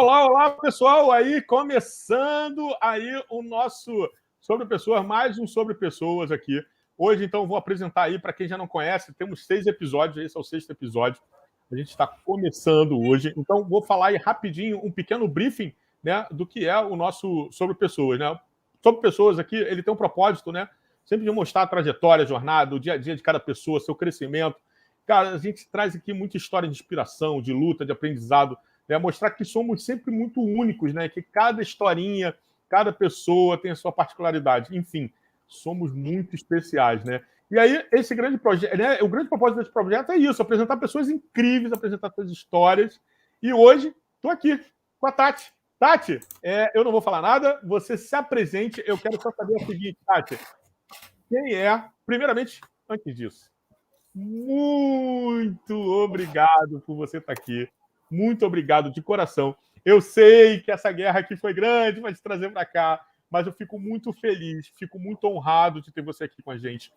Olá, olá, pessoal! Aí, começando aí o nosso Sobre Pessoas, mais um Sobre Pessoas aqui. Hoje, então, vou apresentar aí, para quem já não conhece, temos 6 episódios, esse é o 6º episódio. A gente está começando hoje, então vou falar aí rapidinho, um pequeno briefing, né, do que é o nosso Sobre Pessoas, né? Sobre Pessoas aqui, ele tem um propósito, né? Sempre de mostrar a trajetória, a jornada, o dia a dia de cada pessoa, seu crescimento. Cara, a gente traz aqui muita história de inspiração, de luta, de aprendizado, né? Mostrar que somos sempre muito únicos, né? Que cada historinha, cada pessoa tem a sua particularidade. Enfim, somos muito especiais, né? E aí, esse grande projeto, né? O grande propósito desse projeto é isso: apresentar pessoas incríveis, apresentar suas histórias. E hoje, estou aqui com a Tati. Tati, eu não vou falar nada, você se apresente. Eu quero só saber o seguinte, Tati. Quem é, primeiramente, antes disso, muito obrigado por você estar aqui. Muito obrigado de coração. Eu sei que essa guerra aqui foi grande para te trazer para cá, mas eu fico muito feliz, fico muito honrado de ter você aqui com a gente,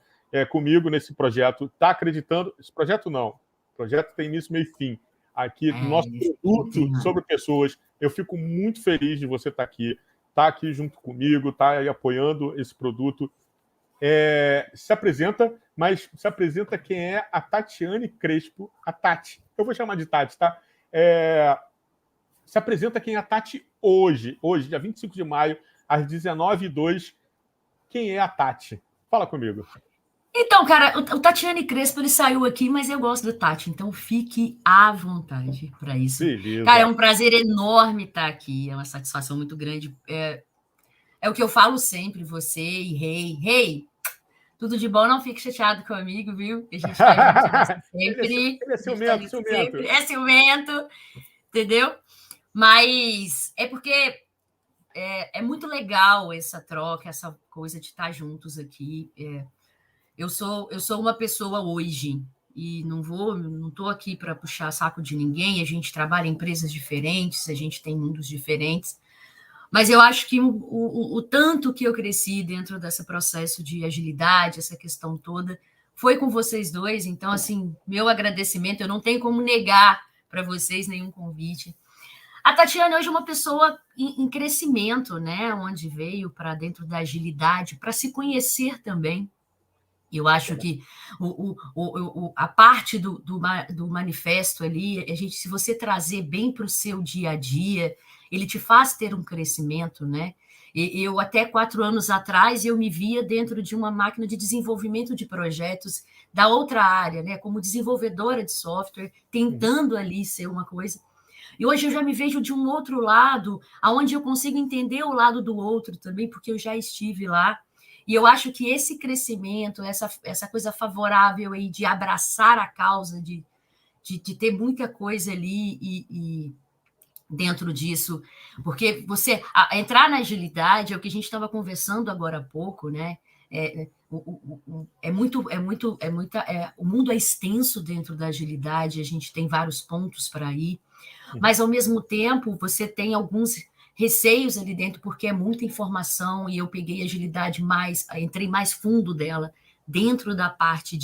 comigo nesse projeto. Está acreditando? Esse projeto não. O projeto tem início, meio e fim. Aqui, nosso produto sobre pessoas. Eu fico muito feliz de você estar aqui junto comigo, estar aí apoiando esse produto. Se apresenta, mas se apresenta quem é a Tatiane Crespo, a Tati. Eu vou chamar de Tati, tá? Se apresenta quem é a Tati hoje, dia 25 de maio, às 19h02. Quem é a Tati? Fala comigo. Então, cara, o Tatiane Crespo, ele saiu aqui, mas eu gosto do Tati, então fique à vontade para isso. Beleza. Cara, é um prazer enorme estar aqui, é uma satisfação muito grande. É o que eu falo sempre, você e Rei, tudo de bom, não fique chateado comigo, viu? A gente tá junto sempre. Ele é ciumento, ciumento. É ciumento, entendeu? Mas é porque é muito legal essa troca, essa coisa de estar juntos aqui. Eu sou uma pessoa hoje e não estou aqui para puxar saco de ninguém. A gente trabalha em empresas diferentes, a gente tem mundos diferentes. Mas eu acho que o tanto que eu cresci dentro desse processo de agilidade, essa questão toda, foi com vocês dois. Então, assim, meu agradecimento, eu não tenho como negar para vocês nenhum convite. A Tatiane hoje é uma pessoa em crescimento, né? Onde veio para dentro da agilidade, para se conhecer também. Eu acho que a parte do manifesto ali, se você trazer bem para o seu dia a dia, ele te faz ter um crescimento, né? Eu, até 4 anos atrás, eu me via dentro de uma máquina de desenvolvimento de projetos da outra área, né? Como desenvolvedora de software, tentando ali ser uma coisa. E hoje eu já me vejo de um outro lado, onde eu consigo entender o lado do outro também, porque eu já estive lá. E eu acho que esse crescimento, essa coisa favorável aí de abraçar a causa, de ter muita coisa ali e dentro disso, porque você entrar na agilidade é o que a gente estava conversando agora há pouco, né? O mundo é extenso dentro da agilidade, a gente tem vários pontos para ir, mas ao mesmo tempo você tem alguns receios ali dentro, porque é muita informação, e eu peguei a agilidade entrei mais fundo dela, dentro da parte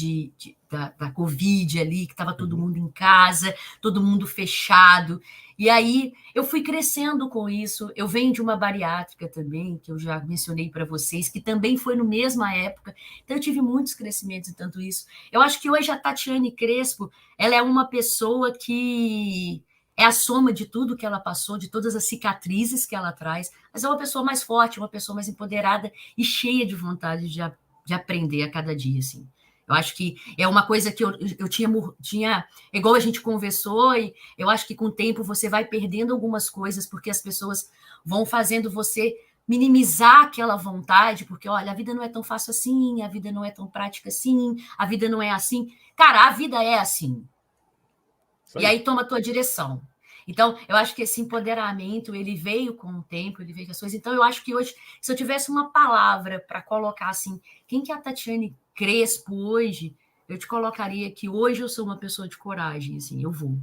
da Covid ali, que estava todo mundo em casa, todo mundo fechado, e aí eu fui crescendo com isso. Eu venho de uma bariátrica também, que eu já mencionei para vocês, que também foi na mesma época, então eu tive muitos crescimentos e tanto isso. Eu acho que hoje a Tatiane Crespo, ela é uma pessoa que é a soma de tudo que ela passou, de todas as cicatrizes que ela traz, mas é uma pessoa mais forte, uma pessoa mais empoderada e cheia de vontade de aprender a cada dia, assim. Eu acho que é uma coisa que eu tinha, igual a gente conversou, e eu acho que com o tempo você vai perdendo algumas coisas, porque as pessoas vão fazendo você minimizar aquela vontade, porque, olha, a vida não é tão fácil assim, a vida não é tão prática assim, a vida não é assim. Cara, a vida é assim. E aí toma a tua direção. Então, eu acho que esse empoderamento, ele veio com o tempo, ele veio com as coisas. Então, eu acho que hoje, se eu tivesse uma palavra para colocar assim, quem que é a Tatiane Crespo hoje, eu te colocaria que hoje eu sou uma pessoa de coragem, assim, eu vou.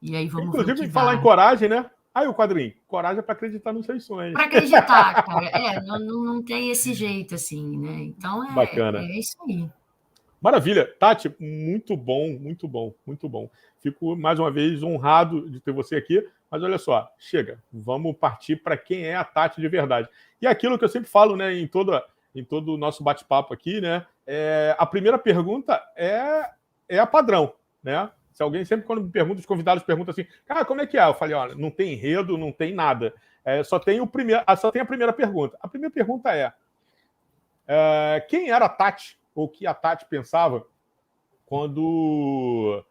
E aí vamos ver o que dá. Inclusive, falar em coragem, né? Aí o quadrinho, coragem é para acreditar nos seus sonhos. Para acreditar, cara. Não tem esse jeito, assim, né? Então, Bacana. É isso aí. Maravilha. Tati, muito bom, muito bom, muito bom. Fico, mais uma vez, honrado de ter você aqui. Mas olha só, chega. Vamos partir para quem é a Tati de verdade. E aquilo que eu sempre falo, né, em todo o nosso bate-papo aqui, né, a primeira pergunta é a padrão, né? Se alguém sempre, quando me pergunta, os convidados perguntam assim, cara, como é que é? Eu falei, olha, não tem enredo, não tem nada. Só tem a primeira pergunta. A primeira pergunta quem era a Tati, ou o que a Tati pensava quando,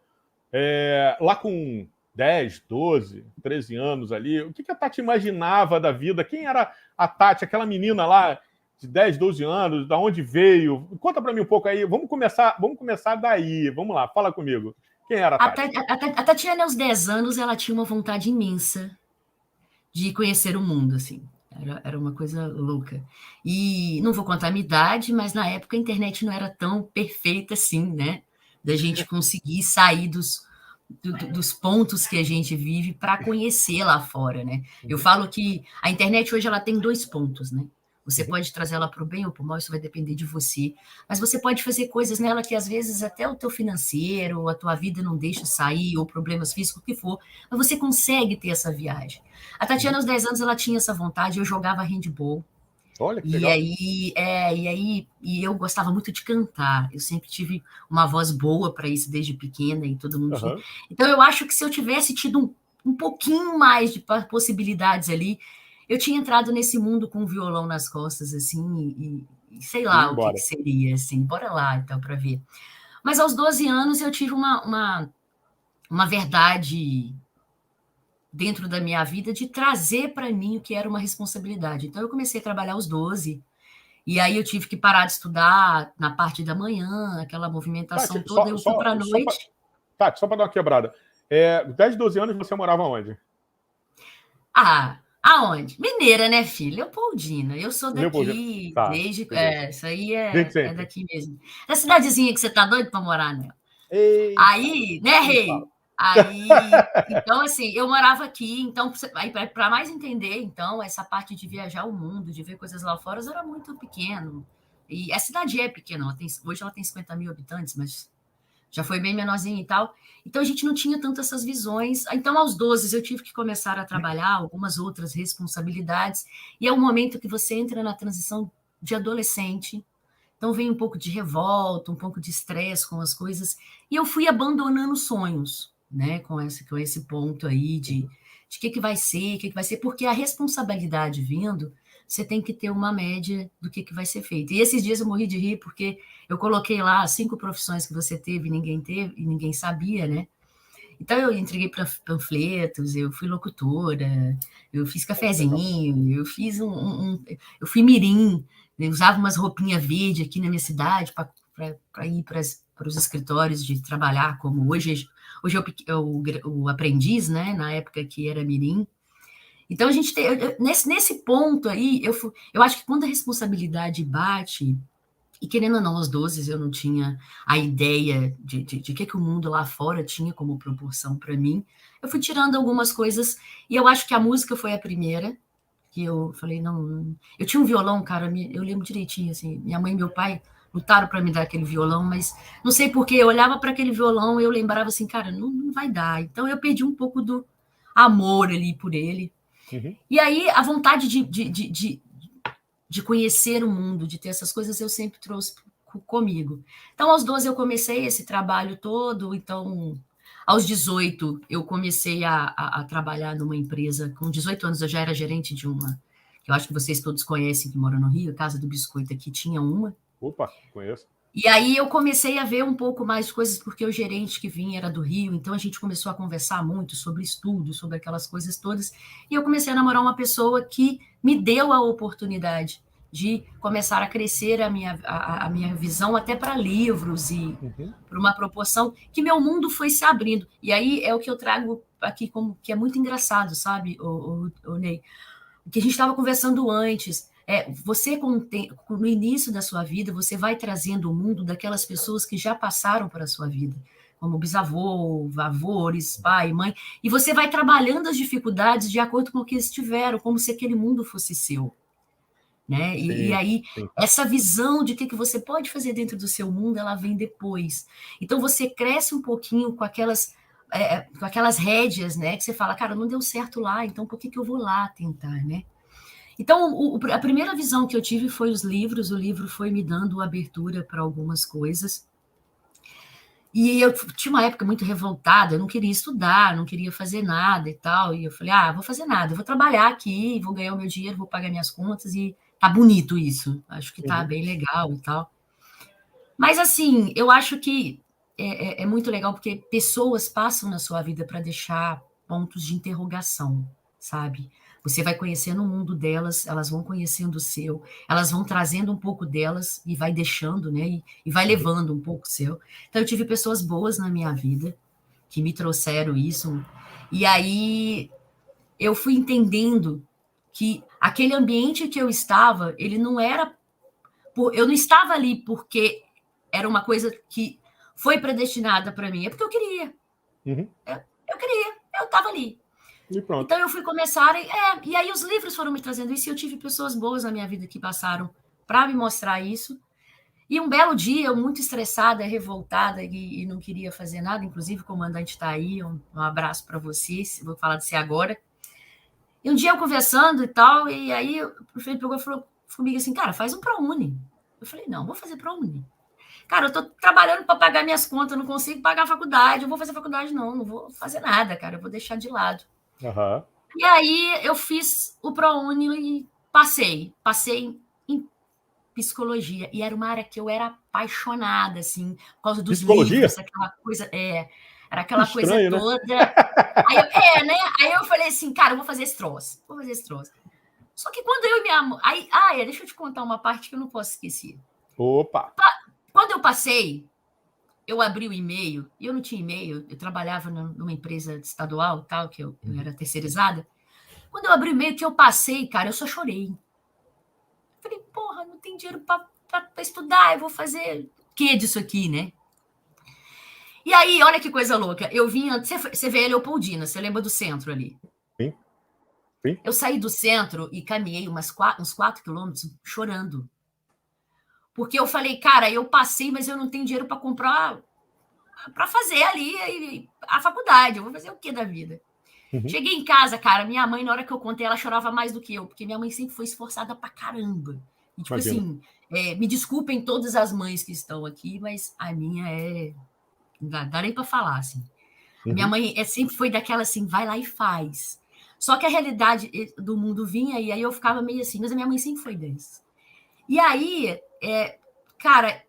lá com 10, 12, 13 anos ali, o que a Tati imaginava da vida? Quem era a Tati, aquela menina lá de 10, 12 anos, da onde veio? Conta para mim um pouco aí, vamos começar daí, vamos lá, fala comigo. Quem era a Tati? A Tatiana, aos 10 anos, ela tinha uma vontade imensa de conhecer o mundo, assim. Era uma coisa louca. E não vou contar a minha idade, mas na época a internet não era tão perfeita assim, né? Da gente conseguir sair dos pontos que a gente vive para conhecer lá fora, né? Eu falo que a internet hoje ela tem 2 pontos, né? Você pode trazer ela para o bem ou para o mal, isso vai depender de você. Mas você pode fazer coisas nela que, às vezes, até o teu financeiro, a tua vida não deixa sair, ou problemas físicos, o que for, mas você consegue ter essa viagem. A Tatiana, aos 10 anos, ela tinha essa vontade, eu jogava handball. Olha que legal. E eu gostava muito de cantar. Eu sempre tive uma voz boa para isso desde pequena e todo mundo tinha. Então eu acho que se eu tivesse tido um pouquinho mais de possibilidades ali, eu tinha entrado nesse mundo com um violão nas costas, assim, e sei lá o que seria, assim. Bora lá, então, para ver. Mas aos 12 anos eu tive uma verdade dentro da minha vida de trazer para mim o que era uma responsabilidade. Então, eu comecei a trabalhar aos 12, e aí eu tive que parar de estudar na parte da manhã, aquela movimentação Tati, toda, eu fui para a noite. Tati, só para dar uma quebrada. 10, 12 anos você morava onde? Aonde? Mineira, né, filho? Leopoldina. Eu sou daqui tá, desde... isso aí é daqui mesmo. Da cidadezinha que você tá doido para morar, né? Eita, aí, né, Rei? Aí, então, assim, eu morava aqui, então, para mais entender, então, essa parte de viajar o mundo, de ver coisas lá fora, era muito pequeno. E a cidade é pequena, hoje ela tem 50 mil habitantes, mas já foi bem menorzinha e tal. Então, a gente não tinha tanto essas visões. Então, aos 12, eu tive que começar a trabalhar algumas outras responsabilidades, e é o momento que você entra na transição de adolescente. Então, vem um pouco de revolta, um pouco de estresse com as coisas, e eu fui abandonando sonhos, né, com esse ponto aí de que vai ser, o que vai ser, porque a responsabilidade vindo, você tem que ter uma média do que vai ser feito. E esses dias eu morri de rir, porque eu coloquei lá 5 profissões que você teve e ninguém sabia, né? Então, eu entreguei panfletos, eu fui locutora, eu fiz cafezinho, eu fiz eu fui mirim, eu usava umas roupinhas verde aqui na minha cidade para ir para os escritórios de trabalhar, como hoje o aprendiz, né? Na época que era mirim. Então, a gente tem... Nesse ponto aí, eu acho que quando a responsabilidade bate... E querendo ou não, aos 12 eu não tinha a ideia de que o mundo lá fora tinha como proporção para mim. Eu fui tirando algumas coisas, e eu acho que a música foi a primeira, que eu falei, não... Eu tinha um violão, cara, eu lembro direitinho, assim, minha mãe e meu pai lutaram para me dar aquele violão, mas não sei porquê, eu olhava para aquele violão e eu lembrava assim, cara, não vai dar. Então eu perdi um pouco do amor ali por ele. E aí a vontade de conhecer o mundo, de ter essas coisas, eu sempre trouxe comigo. Então, aos 12 eu comecei esse trabalho todo, então, aos 18 eu comecei a trabalhar numa empresa, com 18 anos eu já era gerente de uma, que eu acho que vocês todos conhecem, que mora no Rio, Casa do Biscoito aqui, tinha uma. Opa, conheço. E aí eu comecei a ver um pouco mais de coisas, porque o gerente que vinha era do Rio, então a gente começou a conversar muito sobre estudo, sobre aquelas coisas todas, e eu comecei a namorar uma pessoa que me deu a oportunidade de começar a crescer a minha visão até para livros e para uma proporção que meu mundo foi se abrindo. E aí é o que eu trago aqui, como que é muito engraçado, sabe, o Ney? O que a gente estava conversando antes... você, no início da sua vida, você vai trazendo o mundo daquelas pessoas que já passaram por a sua vida, como bisavô, avós, pai, mãe, e você vai trabalhando as dificuldades de acordo com o que eles tiveram, como se aquele mundo fosse seu. né? E aí, essa visão de que você pode fazer dentro do seu mundo, ela vem depois. Então, você cresce um pouquinho com aquelas rédeas, né? Que você fala, cara, não deu certo lá, então por que eu vou lá tentar, né? Então, a primeira visão que eu tive foi os livros, o livro foi me dando abertura para algumas coisas. E eu tinha uma época muito revoltada, eu não queria estudar, não queria fazer nada e tal. E eu falei, vou fazer nada, eu vou trabalhar aqui, vou ganhar o meu dinheiro, vou pagar minhas contas e tá bonito isso. Acho que tá bem legal e tal. Mas, assim, eu acho que é muito legal porque pessoas passam na sua vida para deixar pontos de interrogação, sabe? Você vai conhecendo o mundo delas, elas vão conhecendo o seu, elas vão trazendo um pouco delas e vai deixando, né? E vai levando um pouco o seu. Então, eu tive pessoas boas na minha vida que me trouxeram isso. E aí eu fui entendendo que aquele ambiente que eu estava, ele não era... Eu não estava ali porque era uma coisa que foi predestinada para mim, é porque eu queria. Eu queria, eu estava ali. Então eu fui começar, e aí os livros foram me trazendo isso, e eu tive pessoas boas na minha vida que passaram para me mostrar isso. E um belo dia, eu muito estressada, revoltada, e não queria fazer nada, inclusive o comandante está aí, um abraço para você, vou falar de você agora. E um dia eu conversando e tal, e aí o prefeito pegou e falou comigo assim, cara, faz um ProUni. Eu falei, não, vou fazer ProUni. Cara, eu tô trabalhando para pagar minhas contas, não consigo pagar a faculdade, eu vou fazer faculdade não vou fazer nada, cara, eu vou deixar de lado. E aí eu fiz o ProUni e passei em psicologia, e era uma área que eu era apaixonada, assim, por causa dos livros, aquela coisa, era aquela estranho, coisa toda. Né? Aí eu falei assim, cara, eu vou fazer esse troço. Só que quando eu e minha mãe... deixa eu te contar uma parte que eu não posso esquecer. Opa! Quando eu passei, eu abri o e-mail, e eu não tinha e-mail, eu trabalhava numa empresa estadual, tal, que eu era terceirizada. Quando eu abri o e-mail que eu passei, cara, eu só chorei. Falei, porra, não tem dinheiro para estudar, eu vou fazer o que disso aqui, né? E aí, olha que coisa louca, eu vinha... Você vê a Leopoldina, você lembra do centro ali? Sim. Eu saí do centro e caminhei uns 4 quilômetros chorando. Porque eu falei, cara, eu passei, mas eu não tenho dinheiro para comprar, para fazer ali a faculdade. Eu vou fazer o que da vida? Cheguei em casa, cara, minha mãe, na hora que eu contei, ela chorava mais do que eu, porque minha mãe sempre foi esforçada pra caramba. E, tipo assim, me desculpem todas as mães que estão aqui, mas a minha não dá nem pra falar, assim. Minha mãe sempre foi daquela assim, vai lá e faz. Só que a realidade do mundo vinha, e aí eu ficava meio assim, mas a minha mãe sempre foi dessa. E aí, cara,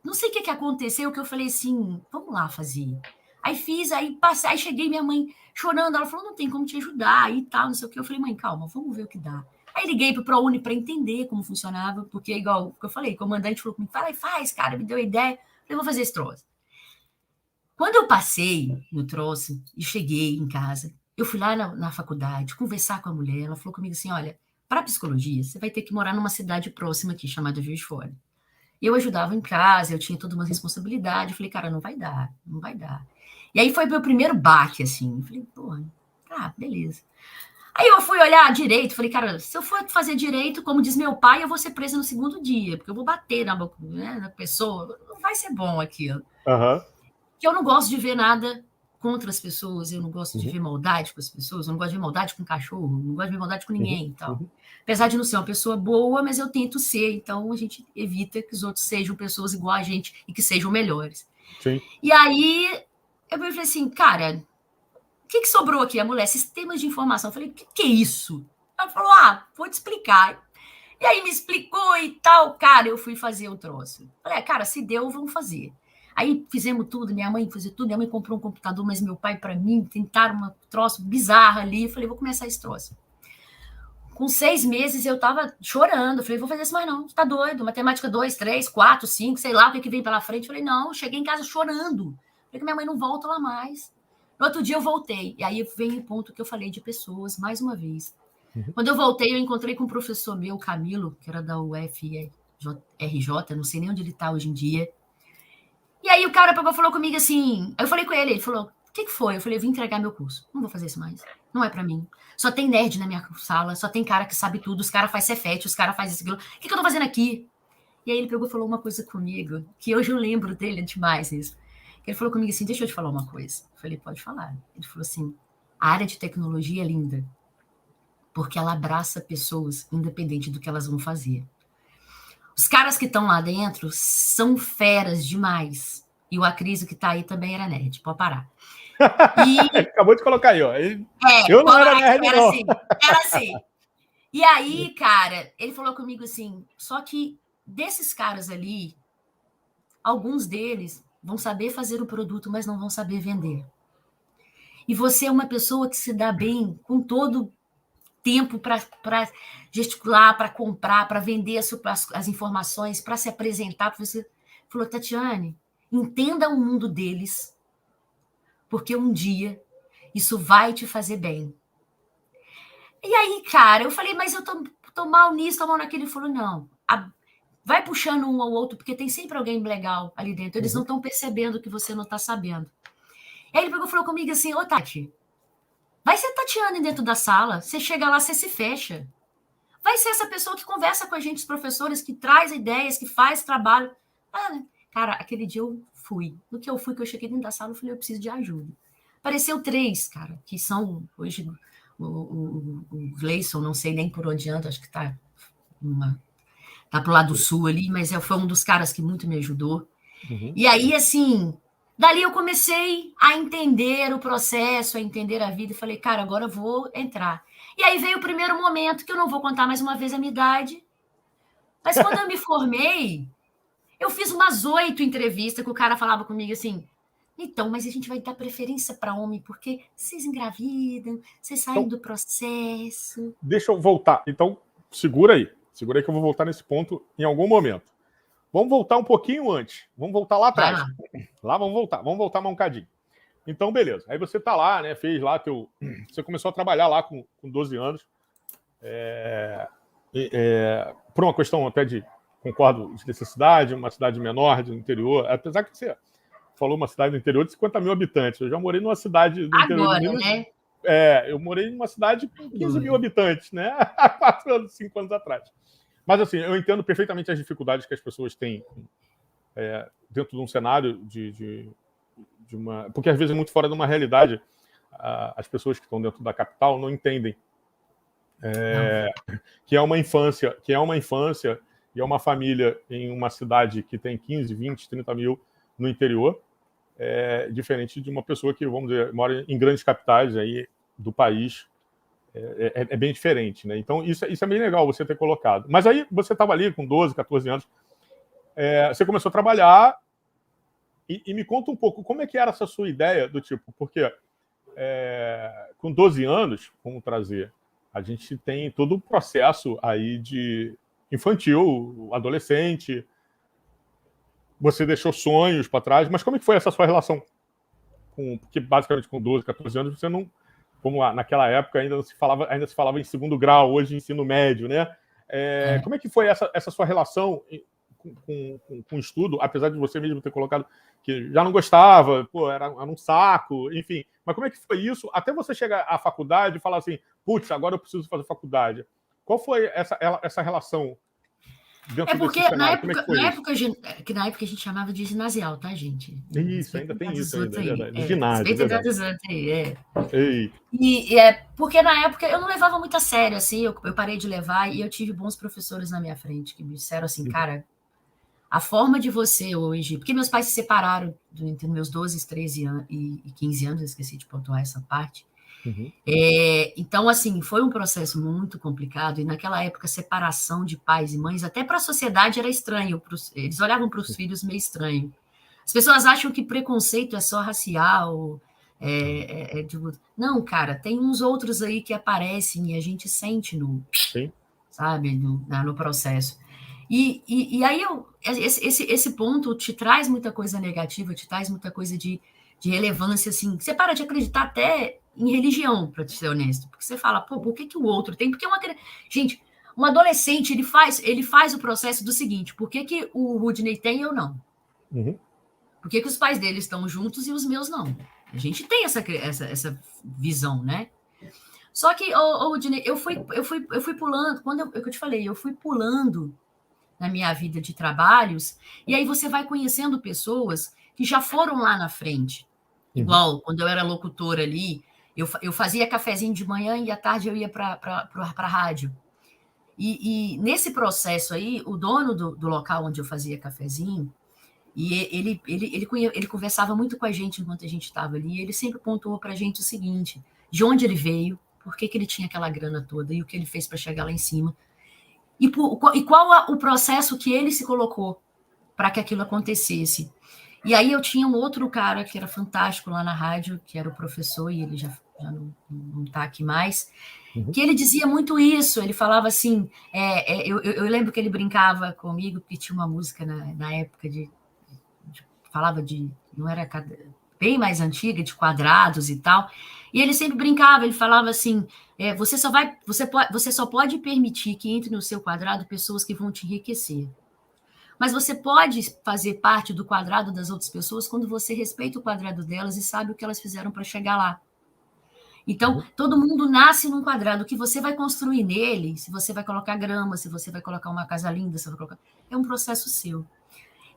não sei o que aconteceu, que eu falei assim, vamos lá fazer. Aí fiz, aí passei, aí cheguei, minha mãe chorando, ela falou, não tem como te ajudar e tal, não sei o que. Eu falei, mãe, calma, vamos ver o que dá. Aí liguei pro ProUni para entender como funcionava, porque igual eu falei, o comandante falou comigo, fala, faz, cara, me deu a ideia, eu falei, vou fazer esse troço. Quando eu passei no troço e cheguei em casa, eu fui lá na faculdade conversar com a mulher, ela falou comigo assim, olha, para psicologia, você vai ter que morar numa cidade próxima aqui, chamada Juiz de Fora. E eu ajudava em casa, eu tinha toda uma responsabilidade, eu falei, cara, não vai dar. E aí foi meu primeiro baque, assim, eu falei, porra, beleza. Aí eu fui olhar direito, falei, cara, se eu for fazer direito, como diz meu pai, eu vou ser presa no segundo dia, porque eu vou bater na pessoa, não vai ser bom aquilo. Que eu não gosto de ver nada contra as pessoas, eu não gosto de ver maldade com as pessoas, eu não gosto de ver maldade com cachorro, não gosto de ver maldade com ninguém e tal. Apesar de não ser uma pessoa boa, mas eu tento ser, então a gente evita que os outros sejam pessoas igual a gente e que sejam melhores. Sim. E aí eu falei assim, cara, o que sobrou aqui? A mulher, sistemas de informação. Eu falei, o que é isso? Ela falou, vou te explicar. E aí me explicou e tal, cara, eu fui fazer o troço. Falei, cara, se deu, vamos fazer. Aí fizemos tudo, minha mãe fazia tudo, minha mãe comprou um computador, mas meu pai para mim, tentaram um troço bizarro ali, eu falei, vou começar esse troço. Com 6 meses eu tava chorando, eu falei, vou fazer isso mais não, você tá doido, matemática 2, 3, 4, 5, sei lá o que vem pela frente. Eu falei, não, cheguei em casa chorando, falei que minha mãe não volta lá mais. No outro dia eu voltei, e aí vem o ponto que eu falei de pessoas, mais uma vez. Quando eu voltei, eu encontrei com um professor meu, Camilo, que era da UFRJ, não sei nem onde ele tá hoje em dia. E aí o cara falou comigo assim, eu falei com ele falou, o que foi? Eu falei, eu vim entregar meu curso. Não vou fazer isso mais. Não é pra mim. Só tem nerd na minha sala, só tem cara que sabe tudo, os caras fazem Cefete, os caras fazem isso, aquilo. O que eu tô fazendo aqui? E aí ele pegou e falou uma coisa comigo, que hoje eu lembro dele demais isso. Ele falou comigo assim, deixa eu te falar uma coisa. Eu falei, pode falar. Ele falou assim, a área de tecnologia é linda, porque ela abraça pessoas, independente do que elas vão fazer. Os caras que estão lá dentro são feras demais. E o Acriso que tá aí também era nerd, pode parar. Acabou de colocar aí, ó. Eu não era nerd, era não. Assim, era assim. E aí, cara, ele falou comigo assim, só que desses caras ali, alguns deles vão saber fazer o produto, mas não vão saber vender. E você é uma pessoa que se dá bem com todo tempo para gesticular, para comprar, para vender as informações, para se apresentar. Você falou, Tatiane, entenda o mundo deles, porque um dia isso vai te fazer bem. E aí, cara, eu falei, mas eu tô mal nisso, tô mal naquilo. Ele falou, não, vai puxando um ao outro, porque tem sempre alguém legal ali dentro. Eles não estão percebendo que você não está sabendo. E aí ele pegou e falou comigo assim, ô Tati, vai ser Tatiane dentro da sala, você chega lá, você se fecha. Vai ser essa pessoa que conversa com a gente, os professores, que traz ideias, que faz trabalho. Cara, aquele dia eu fui. No que eu fui, que eu cheguei dentro da sala, eu falei, eu preciso de ajuda. Apareceu 3, cara, que são hoje o Gleison, não sei nem por onde anda, acho que tá pro lado do sul ali, mas foi um dos caras que muito me ajudou. E aí, assim, dali eu comecei a entender o processo, a entender a vida, e falei, cara, agora eu vou entrar. E aí veio o primeiro momento, que eu não vou contar mais uma vez a minha idade, mas quando eu me formei, eu fiz umas 8 entrevistas que o cara falava comigo assim, então, mas a gente vai dar preferência para homem, porque vocês engravidam, vocês saem do processo. Deixa eu voltar. Então, segura aí que eu vou voltar nesse ponto em algum momento. Vamos voltar um pouquinho antes. Vamos voltar lá atrás. Lá vamos voltar mais um cadinho. Então, beleza. Aí você tá lá, né? Fez lá você começou a trabalhar lá com 12 anos. Por uma questão até concordo, de necessidade, uma cidade menor, do interior. Apesar que você falou uma cidade do interior de 50 mil habitantes. Eu já morei numa cidade do interior de Minas. Né? Eu morei numa cidade com 15 mil habitantes, né? Há 4 anos, 5 anos atrás. Mas, assim, eu entendo perfeitamente as dificuldades que as pessoas têm dentro de um cenário de uma... Porque, às vezes, é muito fora de uma realidade. As pessoas que estão dentro da capital não entendem que é uma infância e é uma família em uma cidade que tem 15, 20, 30 mil no interior, diferente de uma pessoa que, vamos dizer, mora em grandes capitais aí do país. É bem diferente, né? Então, isso é bem legal você ter colocado. Mas aí, você estava ali com 12, 14 anos, você começou a trabalhar e me conta um pouco como é que era essa sua ideia do tipo, porque com 12 anos, vamos trazer, a gente tem todo o processo aí de infantil, adolescente, você deixou sonhos para trás, mas como é que foi essa sua relação? Porque basicamente com 12, 14 anos você não... Vamos lá, naquela época ainda se falava em segundo grau, hoje ensino médio, né? Como é que foi essa sua relação com o estudo, apesar de você mesmo ter colocado que já não gostava, era um saco, enfim. Mas como é que foi isso até você chegar à faculdade e falar assim, putz, agora eu preciso fazer faculdade? Qual foi essa relação dentro porque desse cenário? na época a gente chamava de ginasial, tá, gente? Isso, ainda tem isso ainda, é verdade. Ginásio, porque na época eu não levava muito a sério, assim, eu parei de levar e eu tive bons professores na minha frente que me disseram assim, cara, a forma de você hoje... Porque meus pais se separaram entre meus 12, 13 anos e 15 anos, eu esqueci de pontuar essa parte. Então, assim, foi um processo muito complicado, e naquela época, separação de pais e mães, até para a sociedade era estranho, eles olhavam para os filhos meio estranho. As pessoas acham que preconceito é só racial, não, cara, tem uns outros aí que aparecem e a gente sente sabe, no processo. E aí esse ponto te traz muita coisa negativa, te traz muita coisa de relevância, assim, você para de acreditar até em religião, para ser honesto, porque você fala, por que o outro tem? Porque gente, um adolescente, ele faz o processo do seguinte, por que o Rudney tem e eu não? Por que os pais dele estão juntos e os meus não? A gente tem essa visão, né? Só que, Dinei, eu fui pulando, eu te falei, eu fui pulando na minha vida de trabalhos, e aí você vai conhecendo pessoas que já foram lá na frente. Igual, quando eu era locutora ali, eu fazia cafezinho de manhã e à tarde eu ia para a rádio. E nesse processo aí, o dono do local onde eu fazia cafezinho, e ele conversava muito com a gente enquanto a gente estava ali, ele sempre pontuou para a gente o seguinte, de onde ele veio, por que ele tinha aquela grana toda e o que ele fez para chegar lá em cima, e qual o processo que ele se colocou para que aquilo acontecesse. E aí eu tinha um outro cara que era fantástico lá na rádio, que era o professor, e ele já não está aqui mais, que ele dizia muito isso, ele falava assim, eu lembro que ele brincava comigo, porque tinha uma música na época falava não era bem mais antiga, de quadrados e tal, e ele sempre brincava, ele falava assim, você só pode permitir que entre no seu quadrado pessoas que vão te enriquecer. Mas você pode fazer parte do quadrado das outras pessoas quando você respeita o quadrado delas e sabe o que elas fizeram para chegar lá. Então, todo mundo nasce num quadrado. O que você vai construir nele, se você vai colocar grama, se você vai colocar uma casa linda, é um processo seu.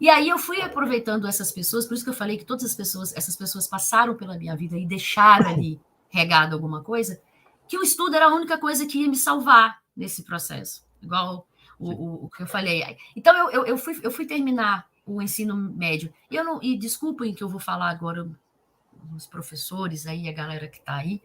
E aí eu fui aproveitando essas pessoas, por isso que eu falei que todas essas pessoas passaram pela minha vida e deixaram ali regado alguma coisa, que o estudo era a única coisa que ia me salvar nesse processo. Igual o que eu falei. Então, eu fui terminar o ensino médio. E desculpem que eu vou falar agora os professores aí, a galera que está aí,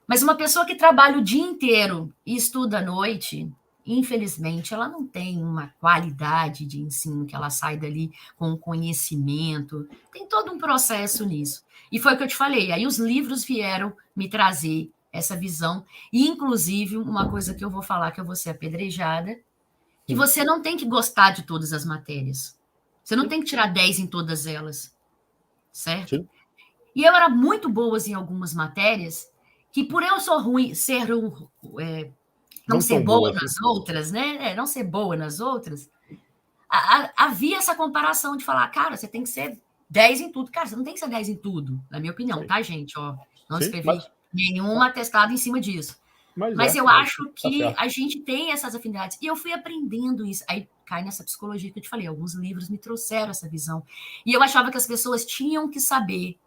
mas uma pessoa que trabalha o dia inteiro e estuda à noite, infelizmente, ela não tem uma qualidade de ensino, que ela sai dali com conhecimento. Tem todo um processo nisso. E foi o que eu te falei. Aí os livros vieram me trazer essa visão. E, inclusive, uma coisa que eu vou falar, que eu vou ser apedrejada, que você não tem que gostar de todas as matérias. Você não tem que tirar 10 em todas elas. Certo? Sim. E eu era muito boa em algumas matérias, que por eu não ser boa nas outras, né? Não ser boa nas outras, havia essa comparação de falar, cara, você tem que ser 10 em tudo. Cara, você não tem que ser 10 em tudo, na minha opinião, sim, tá, gente? Ó, não escrevi nenhum atestado em cima disso. Mas eu acho que a gente tem essas afinidades. E eu fui aprendendo isso. Aí cai nessa psicologia que eu te falei. Alguns livros me trouxeram essa visão. E eu achava que as pessoas tinham que saber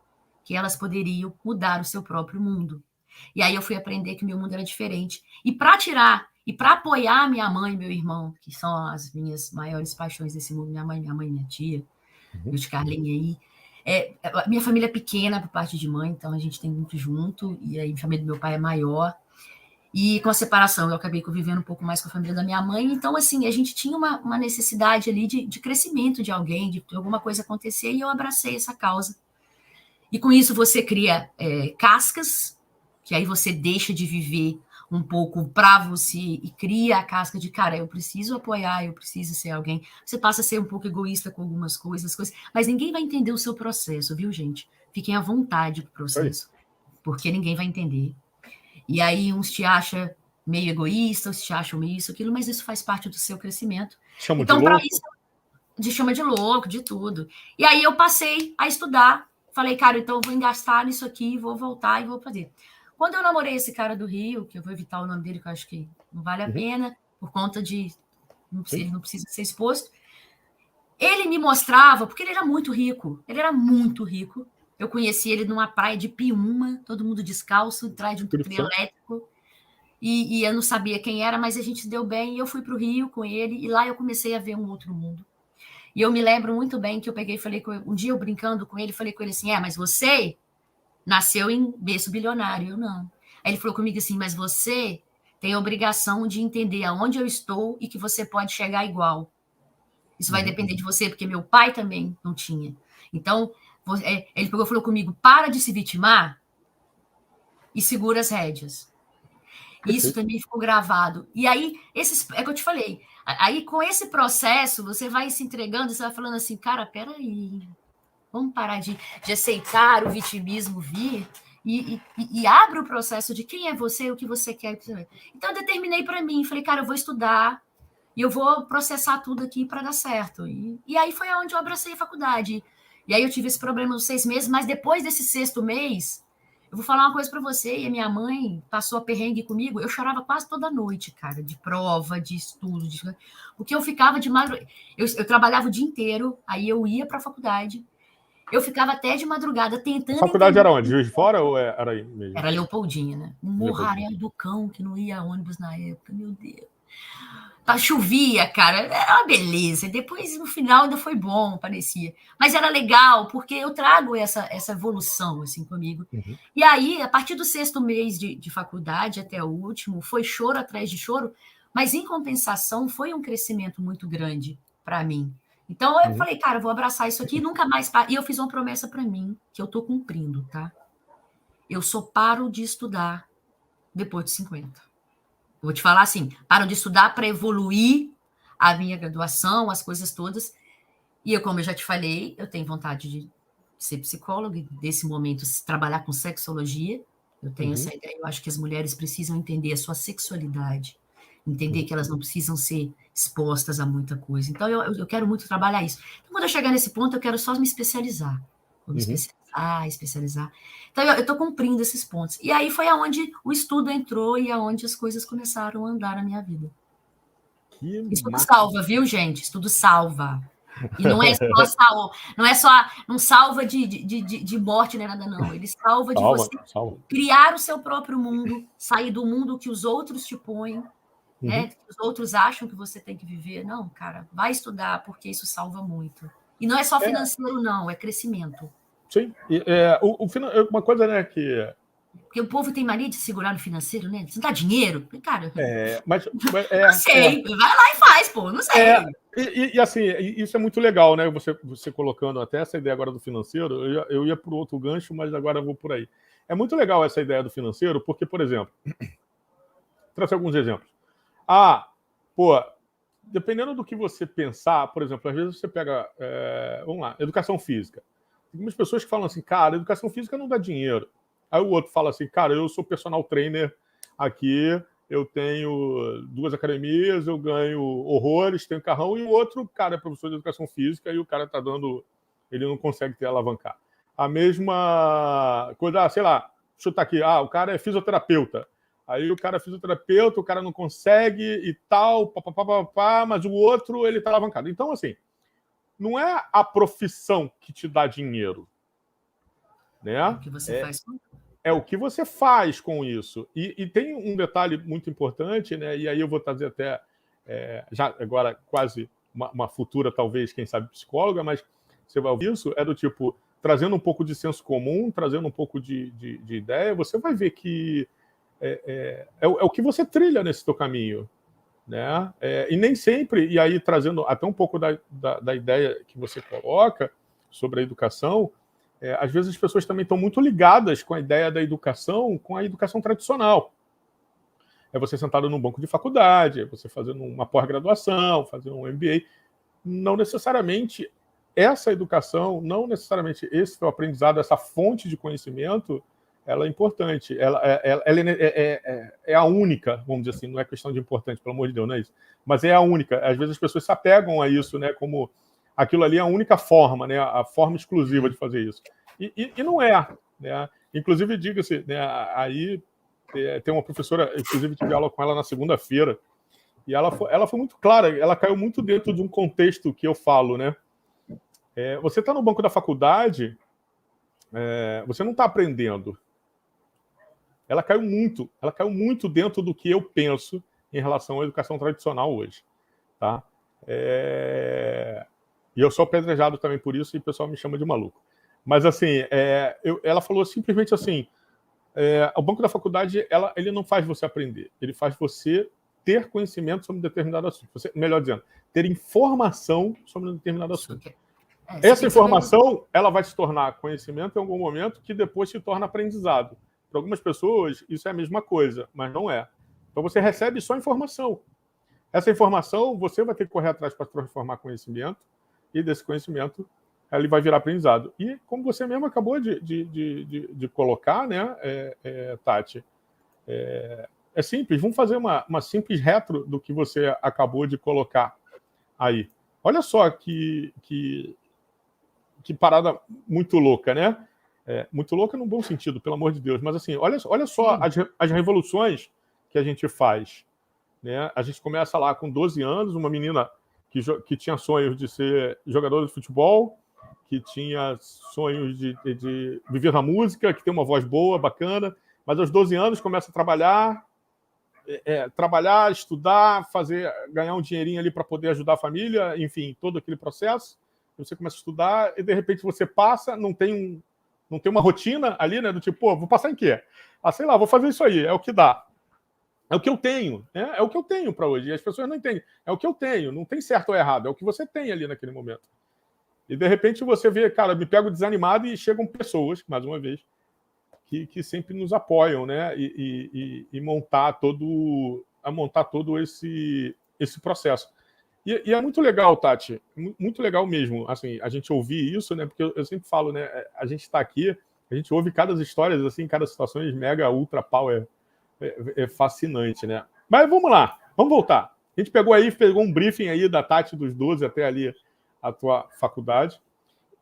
que elas poderiam mudar o seu próprio mundo. E aí eu fui aprender que o meu mundo era diferente. E para apoiar minha mãe e meu irmão, que são as minhas maiores paixões desse mundo, minha mãe, minha tia, eu de Carlinha aí. Minha família é pequena por parte de mãe, então a gente tem muito junto, e aí a família do meu pai é maior. E com a separação, eu acabei convivendo um pouco mais com a família da minha mãe, então, assim, a gente tinha uma necessidade ali de crescimento de alguém, de alguma coisa acontecer, e eu abracei essa causa. E com isso você cria cascas, que aí você deixa de viver um pouco para você e cria a casca de, cara, eu preciso apoiar, eu preciso ser alguém. Você passa a ser um pouco egoísta com algumas coisas, mas ninguém vai entender o seu processo, viu, gente? Fiquem à vontade pro processo, porque ninguém vai entender. E aí uns te acham meio egoísta, uns te acham meio isso, aquilo, mas isso faz parte do seu crescimento. Então, para isso, chama de louco, de tudo. E aí eu passei a estudar, falei, cara, então eu vou engastar nisso aqui, vou voltar e vou fazer. Quando eu namorei esse cara do Rio, que eu vou evitar o nome dele, que eu acho que não vale a pena, por conta de ele não precisa ser exposto, ele me mostrava, porque ele era muito rico, eu conheci ele numa praia de Piúma, todo mundo descalço, atrás de um trio elétrico, e eu não sabia quem era, mas a gente se deu bem, e eu fui para o Rio com ele, e lá eu comecei a ver um outro mundo. E eu me lembro muito bem que eu peguei e falei, um dia eu brincando com ele, falei com ele assim, mas você nasceu em berço bilionário, eu não. Aí ele falou comigo assim, mas você tem a obrigação de entender aonde eu estou e que você pode chegar igual. Isso vai depender de você, porque meu pai também não tinha. Então, ele pegou e falou comigo, para de se vitimar e segura as rédeas. Isso também ficou gravado. E aí, é que eu te falei, aí com esse processo, você vai se entregando, você vai falando assim, cara, peraí, vamos parar de aceitar o vitimismo vir e abre o processo de quem é você e o que você quer. Então, eu determinei para mim, falei, cara, eu vou estudar e eu vou processar tudo aqui para dar certo. E aí foi onde eu abracei a faculdade. E aí eu tive esse problema nos 6 meses, mas depois desse 6º mês, eu vou falar uma coisa para você, e a minha mãe passou a perrengue comigo, eu chorava quase toda noite, cara, de prova, de estudo, porque eu ficava de madrugada, eu trabalhava o dia inteiro, aí eu ia para a faculdade, eu ficava até de madrugada tentando A faculdade entender. era onde? Juiz de Fora ou era aí mesmo? Era Leopoldina, né? Um Leopoldina. morraréu do cão que não ia ônibus na época, meu Deus. Chovia, cara, era uma beleza. E depois, no final, ainda foi bom, parecia. Mas era legal, porque eu trago essa evolução assim comigo. Uhum. E aí, a partir do 6º mês de faculdade até o último, foi choro atrás de choro, mas em compensação foi um crescimento muito grande para mim. Então eu falei, cara, eu vou abraçar isso aqui, nunca mais. E eu fiz uma promessa para mim, que eu estou cumprindo, tá? Eu só paro de estudar depois de 50. Vou te falar assim, paro de estudar para evoluir a minha graduação, as coisas todas. E eu, como eu já te falei, eu tenho vontade de ser psicóloga e, nesse momento, trabalhar com sexologia. Eu tenho essa ideia. Eu acho que as mulheres precisam entender a sua sexualidade, entender que elas não precisam ser expostas a muita coisa. Então, eu quero muito trabalhar isso. Então, quando eu chegar nesse ponto, eu quero só me especializar. Vou me especializar. Então, eu estou cumprindo esses pontos. E aí foi aonde o estudo entrou e aonde as coisas começaram a andar na minha vida. Estudo salva, viu, gente? Estudo salva. E não é não salva de morte, nem nada, não. Ele salva de você criar o seu próprio mundo, sair do mundo que os outros te põem, né? Que os outros acham que você tem que viver. Não, cara, vai estudar, porque isso salva muito. E não é só financeiro, não, é crescimento. Sim. Uma coisa, né, que... Porque o povo tem mania de segurar no financeiro, né? Você não dá dinheiro? Cara, não sei. Vai lá e faz, pô, não sei. E assim, isso é muito legal, né? Você colocando até essa ideia agora do financeiro, eu ia para o outro gancho, mas agora eu vou por aí. É muito legal essa ideia do financeiro, porque, por exemplo, trazer alguns exemplos. Dependendo do que você pensar, por exemplo, às vezes você pega, vamos lá, educação física. Tem algumas pessoas que falam assim, cara, educação física não dá dinheiro. Aí o outro fala assim, cara, eu sou personal trainer aqui, eu tenho 2 academias, eu ganho horrores, tenho carrão, e o outro cara é professor de educação física e o cara tá dando... Ele não consegue ter alavancar. A mesma coisa, sei lá, chutar aqui, o cara é fisioterapeuta. Aí o cara é fisioterapeuta, o cara não consegue e tal, mas o outro, ele tá alavancado. Então, assim, não é a profissão que te dá dinheiro, né? O que você faz com é o que você faz com isso. E tem um detalhe muito importante, né? E aí eu vou trazer até, já agora quase uma futura, talvez, quem sabe, psicóloga, mas você vai ouvir isso, é do tipo, trazendo um pouco de senso comum, trazendo um pouco de ideia, você vai ver que é o que você trilha nesse teu caminho, né? E nem sempre, e aí trazendo até um pouco da ideia que você coloca sobre a educação, às vezes as pessoas também estão muito ligadas com a ideia da educação, com a educação tradicional. É você sentado num banco de faculdade, é você fazendo uma pós-graduação, fazendo um MBA. Não necessariamente essa educação, não necessariamente esse teu aprendizado, essa fonte de conhecimento, ela é importante. Ela é a única, vamos dizer assim, não é questão de importante, pelo amor de Deus, não é isso. Mas é a única. Às vezes as pessoas se apegam a isso, né, como... aquilo ali é a única forma, né, a forma exclusiva de fazer isso. E não é. Né? Inclusive, diga-se, né, aí tem uma professora, inclusive tive aula com ela na segunda-feira, e ela foi muito clara, ela caiu muito dentro de um contexto que eu falo, né? Você está no banco da faculdade, você não está aprendendo. Ela caiu muito dentro do que eu penso em relação à educação tradicional hoje. Tá? E eu sou apedrejado também por isso, e o pessoal me chama de maluco. Mas, assim, ela falou simplesmente assim, o banco da faculdade, ele não faz você aprender, ele faz você ter conhecimento sobre um determinado assunto. Melhor dizendo, ter informação sobre um determinado assunto. Essa informação, ela vai se tornar conhecimento em algum momento, que depois se torna aprendizado. Para algumas pessoas, isso é a mesma coisa, mas não é. Então, você recebe só informação. Essa informação, você vai ter que correr atrás para transformar conhecimento, e desse conhecimento ele vai virar aprendizado. E como você mesmo acabou de colocar, né, Tati, é simples. Vamos fazer uma simples retro do que você acabou de colocar aí. Olha só que que parada muito louca, né? Muito louca no bom sentido, pelo amor de Deus. Mas assim, olha só as revoluções que a gente faz. Né? A gente começa lá com 12 anos, uma menina que tinha sonhos de ser jogadora de futebol, que tinha sonhos de viver na música, que tem uma voz boa, bacana, mas aos 12 anos começa a trabalhar, estudar, ganhar um dinheirinho ali para poder ajudar a família, enfim, todo aquele processo. Você começa a estudar e de repente você passa, não tem uma rotina ali, né? Do tipo, pô, vou passar em quê? Sei lá, vou fazer isso aí, é o que dá. É o que eu tenho, né? É o que eu tenho para hoje. E as pessoas não entendem. É o que eu tenho, não tem certo ou errado, é o que você tem ali naquele momento. E de repente você vê, cara, me pego desanimado e chegam pessoas, mais uma vez, que sempre nos apoiam, né? E montar todo esse processo. E é muito legal, Tati, muito legal mesmo, assim, a gente ouvir isso, né? Porque eu sempre falo, né? A gente está aqui, a gente ouve cada história, assim, cada situação mega, ultra power, fascinante, né? Mas vamos lá, vamos voltar. A gente pegou um briefing aí da Tati dos 12 até ali a tua faculdade.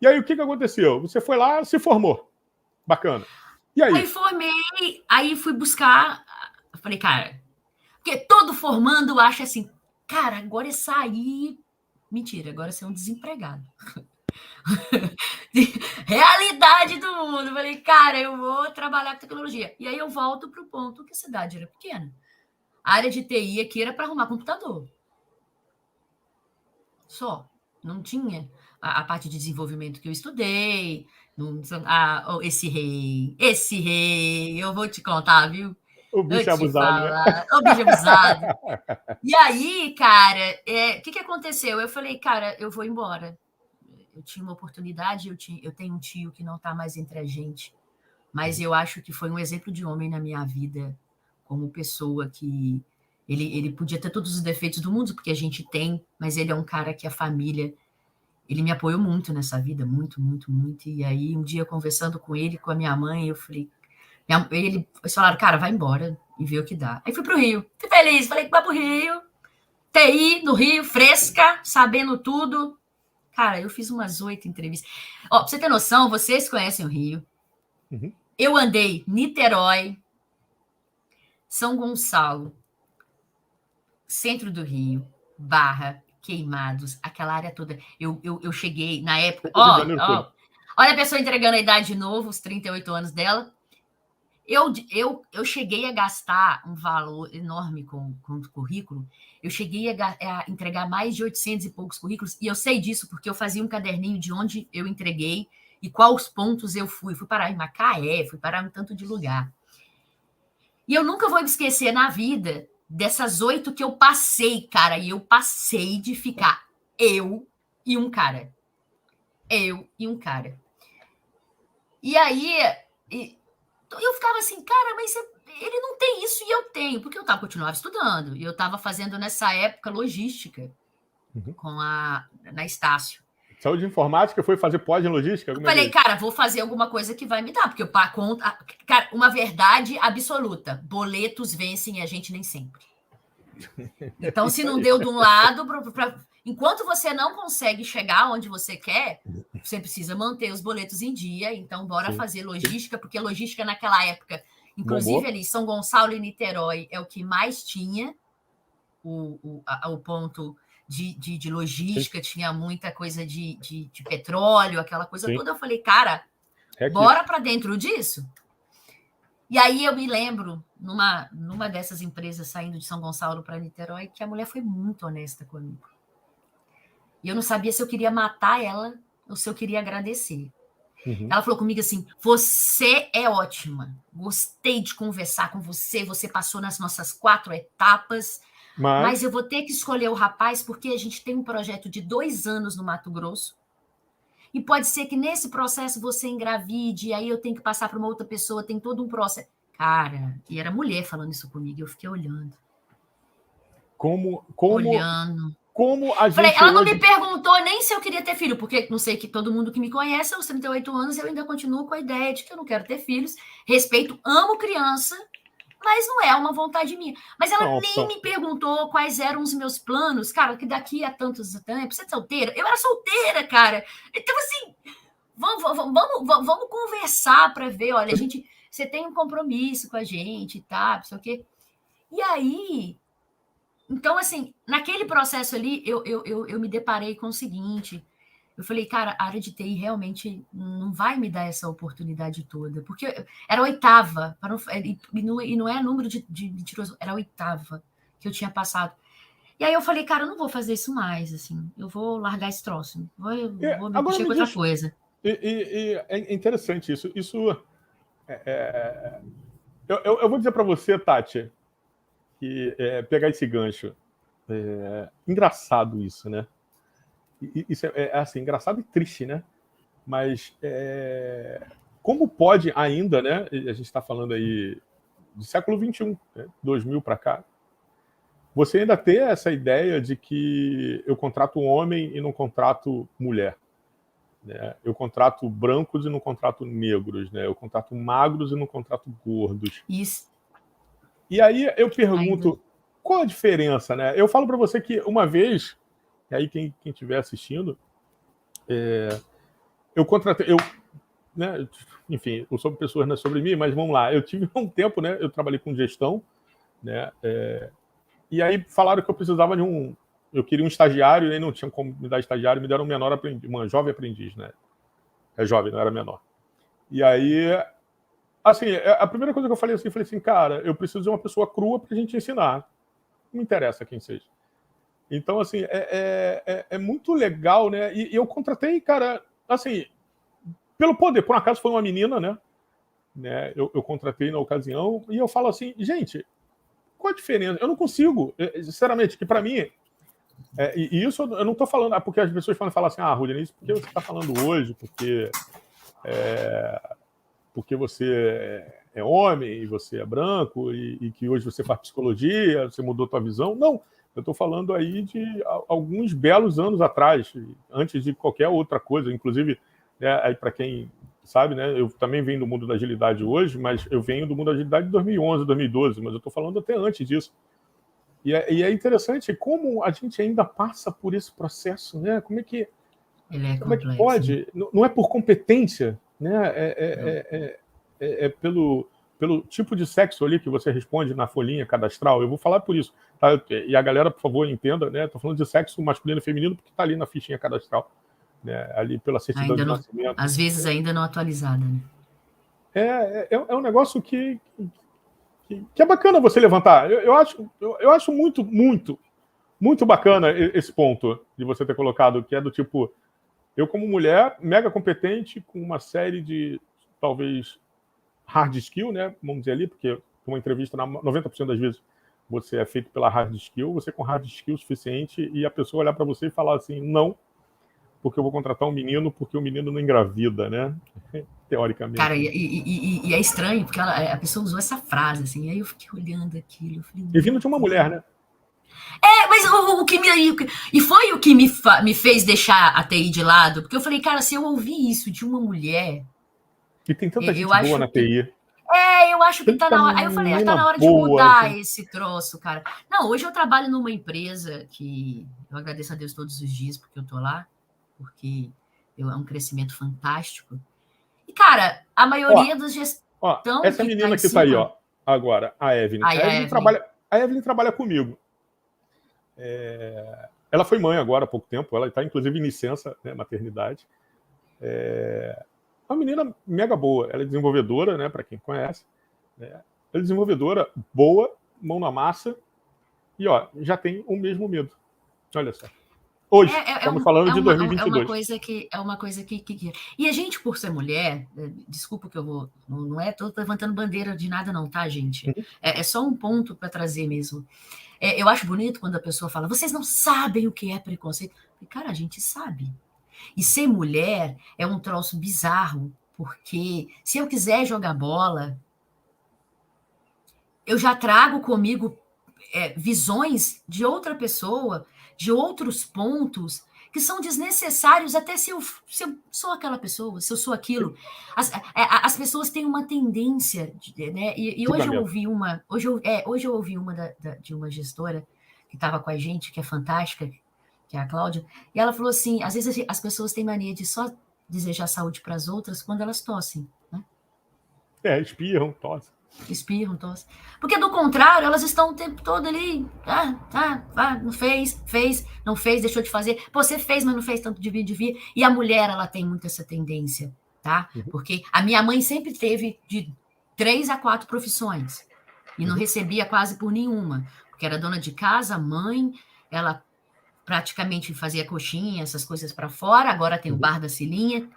E aí, o que aconteceu? Você foi lá, se formou. Bacana. E aí? Aí formei, aí fui buscar. Eu falei, cara, porque todo formando acha assim, cara, agora é sair. Mentira, agora é ser um desempregado. Realidade do mundo. Eu falei, cara, eu vou trabalhar com tecnologia. E aí eu volto para o ponto que a cidade era pequena. A área de TI aqui era para arrumar computador. Só. Não tinha a parte de desenvolvimento que eu estudei. Esse rei, eu vou te contar, viu? O bicho é abusado, né? O bicho é abusado. E aí, cara, o que aconteceu? Eu falei, cara, eu vou embora. Eu tinha uma oportunidade, eu tenho um tio que não está mais entre a gente, mas eu acho que foi um exemplo de homem na minha vida, como pessoa que ele podia ter todos os defeitos do mundo, porque a gente tem, mas ele é um cara que a família, ele me apoiou muito nessa vida, muito, muito, muito. E aí, um dia, conversando com ele, com a minha mãe, eu falei, eles falaram, cara, vai embora e vê o que dá. Aí fui pro Rio, fui feliz, falei que vai pro Rio, TI no Rio, fresca, sabendo tudo. Cara, eu fiz umas 8 entrevistas. Ó, pra você ter noção, vocês conhecem o Rio. Uhum. Eu andei Niterói, São Gonçalo, centro do Rio, Barra, Queimados, aquela área toda. Eu cheguei na época. Olha a pessoa entregando a idade de novo, os 38 anos dela. Eu cheguei a gastar um valor enorme com o currículo. Eu cheguei a entregar mais de 800 e poucos currículos, e eu sei disso porque eu fazia um caderninho de onde eu entreguei e quais pontos eu fui. Fui parar em Macaé, fui parar em tanto de lugar. E eu nunca vou esquecer na vida dessas 8 que eu passei, cara, e eu passei de ficar eu e um cara. Eu e um cara. E aí... eu ficava assim, cara, mas ele não tem isso e eu tenho, porque eu continuava estudando, e eu estava fazendo nessa época logística na Estácio. Saúde de informática, foi fazer pós em logística? Eu falei, cara, vou fazer alguma coisa que vai me dar, porque cara, uma verdade absoluta, boletos vencem e a gente nem sempre. Então, se não deu de um lado, enquanto você não consegue chegar onde você quer, você precisa manter os boletos em dia. Então, bora fazer logística, porque logística naquela época, inclusive ali, São Gonçalo e Niterói, é o que mais tinha o ponto de logística, tinha muita coisa de petróleo, aquela coisa toda. Eu falei, cara, bora para dentro disso? E aí eu me lembro, numa dessas empresas saindo de São Gonçalo para Niterói, que a mulher foi muito honesta comigo. E eu não sabia se eu queria matar ela ou se eu queria agradecer. Ela falou comigo assim, você é ótima, gostei de conversar com você, você passou nas nossas 4 etapas, mas eu vou ter que escolher o rapaz porque a gente tem um projeto de 2 anos no Mato Grosso, e pode ser que nesse processo você engravide, aí eu tenho que passar para uma outra pessoa, tem todo um processo. Cara, e era mulher falando isso comigo, eu fiquei olhando. Olhando. Como a gente falei, ela não me perguntou nem se eu queria ter filho, porque não sei que todo mundo que me conhece, aos 38 anos, eu ainda continuo com a ideia de que eu não quero ter filhos. Respeito, amo criança, mas não é uma vontade minha. Mas ela nem me perguntou quais eram os meus planos. Cara, que daqui a tantos tempos, você é solteira? Eu era solteira, cara. Então, assim, Vamos conversar para ver, olha, você tem um compromisso com a gente, tá? Não sei o quê. E aí, então, assim, naquele processo ali, eu me deparei com o seguinte. Eu falei, cara, a área de TI realmente não vai me dar essa oportunidade toda, porque era a oitava, e não é número de mentiroso, era a oitava que eu tinha passado. E aí eu falei, cara, eu não vou fazer isso mais, assim, eu vou largar esse troço, vou me Agora mexer me com outra diz, coisa. é interessante isso. Eu vou dizer para você, Tati, que pegar esse gancho. Engraçado isso, né? Isso assim, engraçado e triste, né? Mas como pode ainda, né? A gente está falando aí do século XXI, né, 2000 para cá, você ainda ter essa ideia de que eu contrato um homem e não contrato mulher. Né? Eu contrato brancos e não contrato negros. Né? Eu contrato magros e não contrato gordos. Isso. E aí eu pergunto, ainda. Qual a diferença? Né? Eu falo para você que uma vez, e aí quem estiver assistindo, eu contratei... né, enfim, o Sobre Pessoas não é sobre mim, mas vamos lá. Eu tive um tempo, né? Eu trabalhei com gestão, né? E aí falaram que eu precisava de eu queria um estagiário, e aí não tinha como me dar estagiário, me deram um menor aprendiz, uma jovem aprendiz, né? É jovem, não era menor. E aí, assim, a primeira coisa que eu falei assim, cara, eu preciso de uma pessoa crua pra gente ensinar. Não me interessa quem seja. Então, assim, é muito legal, né? E eu contratei, cara, assim, pelo poder, por um acaso foi uma menina, né? Eu contratei na ocasião, e eu falo assim, gente, qual a diferença? Eu não consigo, sinceramente, que para mim, e isso eu não estou falando, porque as pessoas falam assim, Rudney, isso porque você está falando hoje, porque você é homem e você é branco e que hoje você faz psicologia, você mudou tua visão. Não, eu estou falando aí de alguns belos anos atrás, antes de qualquer outra coisa, inclusive, aí para quem sabe, né, eu também venho do mundo da agilidade hoje, mas eu venho do mundo da agilidade de 2011, 2012, mas eu estou falando até antes disso. E é interessante como a gente ainda passa por esse processo, né? Como é que pode? Não é por competência, né? Pelo tipo de sexo ali que você responde na folhinha cadastral. Eu vou falar por isso, tá? E a galera, por favor, entenda, né? Estou falando de sexo masculino e feminino porque está ali na fichinha cadastral, né? Ali pela certidão de nascimento. Às vezes ainda não atualizada, né? É um negócio que é bacana você levantar. Eu acho muito, muito, muito bacana esse ponto de você ter colocado, que é do tipo, eu como mulher, mega competente, com uma série de, talvez, hard skill, né? Vamos dizer ali, porque uma entrevista, 90% das vezes, você é feito pela hard skill, você com hard skill suficiente, e a pessoa olhar para você e falar assim, não, porque eu vou contratar um menino, porque o menino não engravida, né? Teoricamente. Cara, e é estranho, porque a pessoa usou essa frase, assim, aí eu fiquei olhando aquilo. Falei, e vindo de uma mulher, né? Mas o que e foi o que me fez deixar a TI de lado, porque eu falei, cara, se eu ouvir isso de uma mulher... E tem tanta gente boa na TI. Eu acho que tá na hora. Aí eu falei, tá na hora de mudar esse troço, cara. Não, hoje eu trabalho numa empresa que eu agradeço a Deus todos os dias porque eu tô lá, porque é um crescimento fantástico. E, cara, a maioria dos gestores. Essa menina que tá aí, ó, agora, a Evelyn. A Evelyn trabalha comigo. Ela foi mãe agora há pouco tempo, ela está inclusive em licença, né, maternidade. Uma menina mega boa, ela é desenvolvedora, né, para quem conhece. Né? Ela é desenvolvedora, boa, mão na massa, e ó, já tem o mesmo medo. Olha só. Hoje, estamos falando de 2022. É uma coisa que... E a gente, por ser mulher, desculpa que eu vou... Não estou levantando bandeira de nada não, tá, gente? É só um ponto para trazer mesmo. Eu acho bonito quando a pessoa fala, vocês não sabem o que é preconceito. Cara, a gente sabe. E ser mulher é um troço bizarro, porque se eu quiser jogar bola, eu já trago comigo visões de outra pessoa, de outros pontos que são desnecessários, até se eu sou aquela pessoa, se eu sou aquilo. As pessoas têm uma tendência, né? E hoje eu ouvi uma, hoje eu ouvi uma de uma gestora que estava com a gente, que é fantástica, que é a Cláudia, e ela falou assim, às vezes as pessoas têm mania de só desejar saúde para as outras quando elas tossem, né? Espirram, tossem. Espirram, tossem. Porque, do contrário, elas estão o tempo todo ali, não fez, não fez, deixou de fazer. Pô, você fez, mas não fez tanto, devia. E a mulher, ela tem muito essa tendência, tá? Porque a minha mãe sempre teve de 3 a 4 profissões e não recebia quase por nenhuma, porque era dona de casa, mãe, ela praticamente fazia coxinha, essas coisas para fora, agora tem o Bar da Cilinha,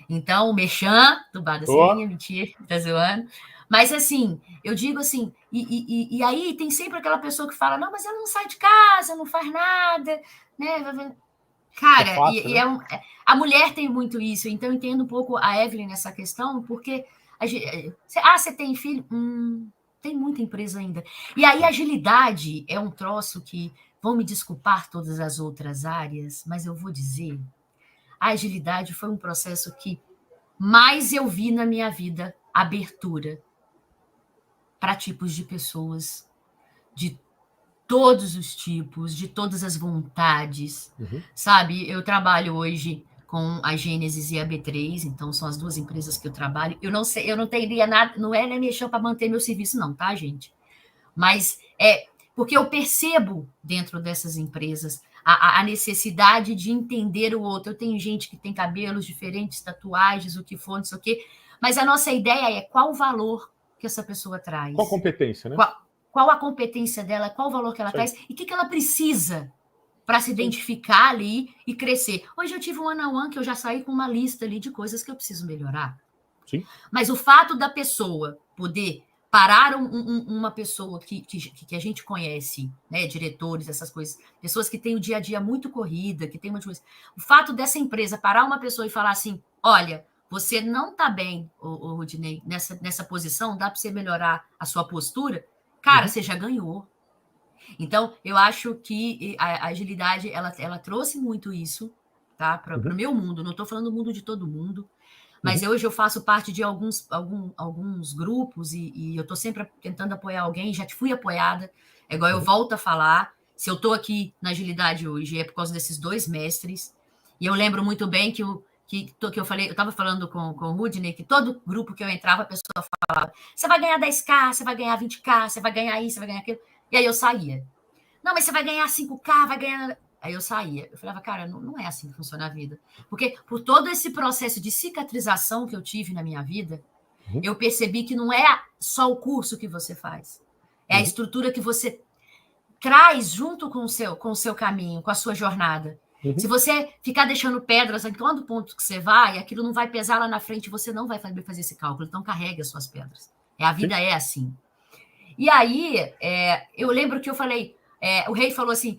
então o merchan do Bar da Cilinha, mentira, tá zoando. Mas, assim, eu digo assim, e aí tem sempre aquela pessoa que fala, não, mas ela não sai de casa, não faz nada, né? Cara, fácil, né? A mulher tem muito isso, então eu entendo um pouco a Evelyn nessa questão, porque você tem filho? Tem muita empresa ainda. E aí, agilidade é um troço que, vão me desculpar todas as outras áreas, mas eu vou dizer, a agilidade foi um processo que mais eu vi na minha vida abertura para tipos de pessoas, de todos os tipos, de todas as vontades, sabe? Eu trabalho hoje com a Gênesis e a B3, então são as 2 empresas que eu trabalho. Eu não sei, eu não teria nada, não é mexer para manter meu serviço, não, tá, gente? Mas porque eu percebo dentro dessas empresas a necessidade de entender o outro. Eu tenho gente que tem cabelos diferentes, tatuagens, o que for, não sei o quê, mas a nossa ideia é qual o valor que essa pessoa traz. Qual a competência, né? Qual a competência dela, qual o valor que ela traz e o que ela precisa para se identificar ali e crescer. Hoje eu tive um one-on-one que eu já saí com uma lista ali de coisas que eu preciso melhorar. Sim. Mas o fato da pessoa poder parar uma pessoa que a gente conhece, né, diretores, essas coisas, pessoas que têm o dia a dia muito corrida, que tem muita coisa. O fato dessa empresa parar uma pessoa e falar assim, olha, você não está bem, Rudinei, nessa posição, dá para você melhorar a sua postura? Cara, você já ganhou. Então, eu acho que a agilidade, ela trouxe muito isso, tá? Para o meu mundo. Não estou falando do mundo de todo mundo, mas hoje eu faço parte de alguns grupos e eu estou sempre tentando apoiar alguém, já fui apoiada, é igual eu volto a falar, se eu estou aqui na agilidade hoje é por causa desses 2 mestres, e eu lembro muito bem que eu falei, eu estava falando com o Rudney, que todo grupo que eu entrava, a pessoa falava, você vai ganhar 10K, você vai ganhar 20K, você vai ganhar isso, você vai ganhar aquilo, e aí eu saía. Não, mas você vai ganhar 5K, vai ganhar... Aí eu saía. Eu falava, cara, não é assim que funciona a vida. Porque por todo esse processo de cicatrização que eu tive na minha vida, eu percebi que não é só o curso que você faz. É a estrutura que você traz junto com o seu caminho, com a sua jornada. Se você ficar deixando pedras em todo ponto que você vai, aquilo não vai pesar lá na frente, você não vai fazer esse cálculo. Então, carregue as suas pedras. A vida é assim. E aí, eu lembro que eu falei... o rei falou assim,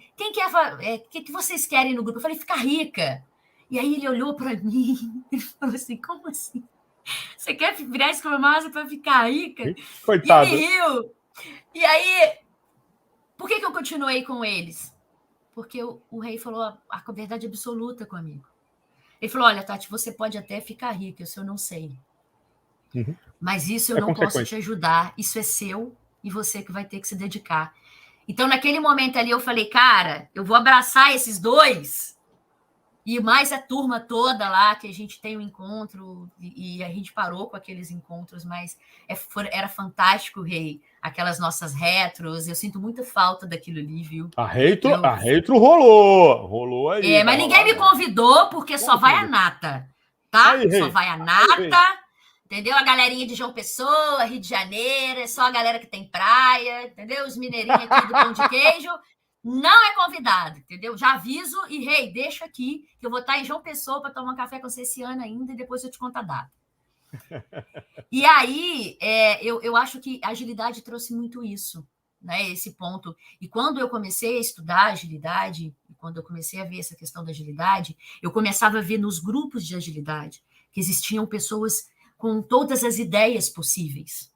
que vocês querem no grupo? Eu falei, ficar rica. E aí ele olhou para mim e falou assim, como assim? Você quer virar escromosa para ficar rica? Coitado. E ele riu. E aí, por que eu continuei com eles? Porque o rei falou a verdade absoluta comigo. Ele falou, olha, Tati, você pode até ficar rica, isso eu não sei. Mas isso eu não posso te ajudar, isso é seu e você que vai ter que se dedicar. Então, naquele momento ali, eu falei, cara, eu vou abraçar esses 2 e mais a turma toda lá, que a gente tem um encontro e a gente parou com aqueles encontros, mas era fantástico, Rei, aquelas nossas retros, eu sinto muita falta daquilo ali, viu? A retro rolou aí. Mas ninguém me convidou, porque só vai a nata, tá? Aí, só vai a nata... Entendeu? A galerinha de João Pessoa, Rio de Janeiro, é só a galera que tem praia, entendeu? Os mineirinhos aqui do pão de queijo, não é convidado, entendeu? Já aviso e, rei, deixa aqui, que eu vou estar em João Pessoa para tomar um café com você esse ano ainda e depois eu te conto a data. E aí, eu acho que a agilidade trouxe muito isso, né? Esse ponto. E quando eu comecei a estudar agilidade, quando eu comecei a ver essa questão da agilidade, eu começava a ver nos grupos de agilidade que existiam pessoas com todas as ideias possíveis,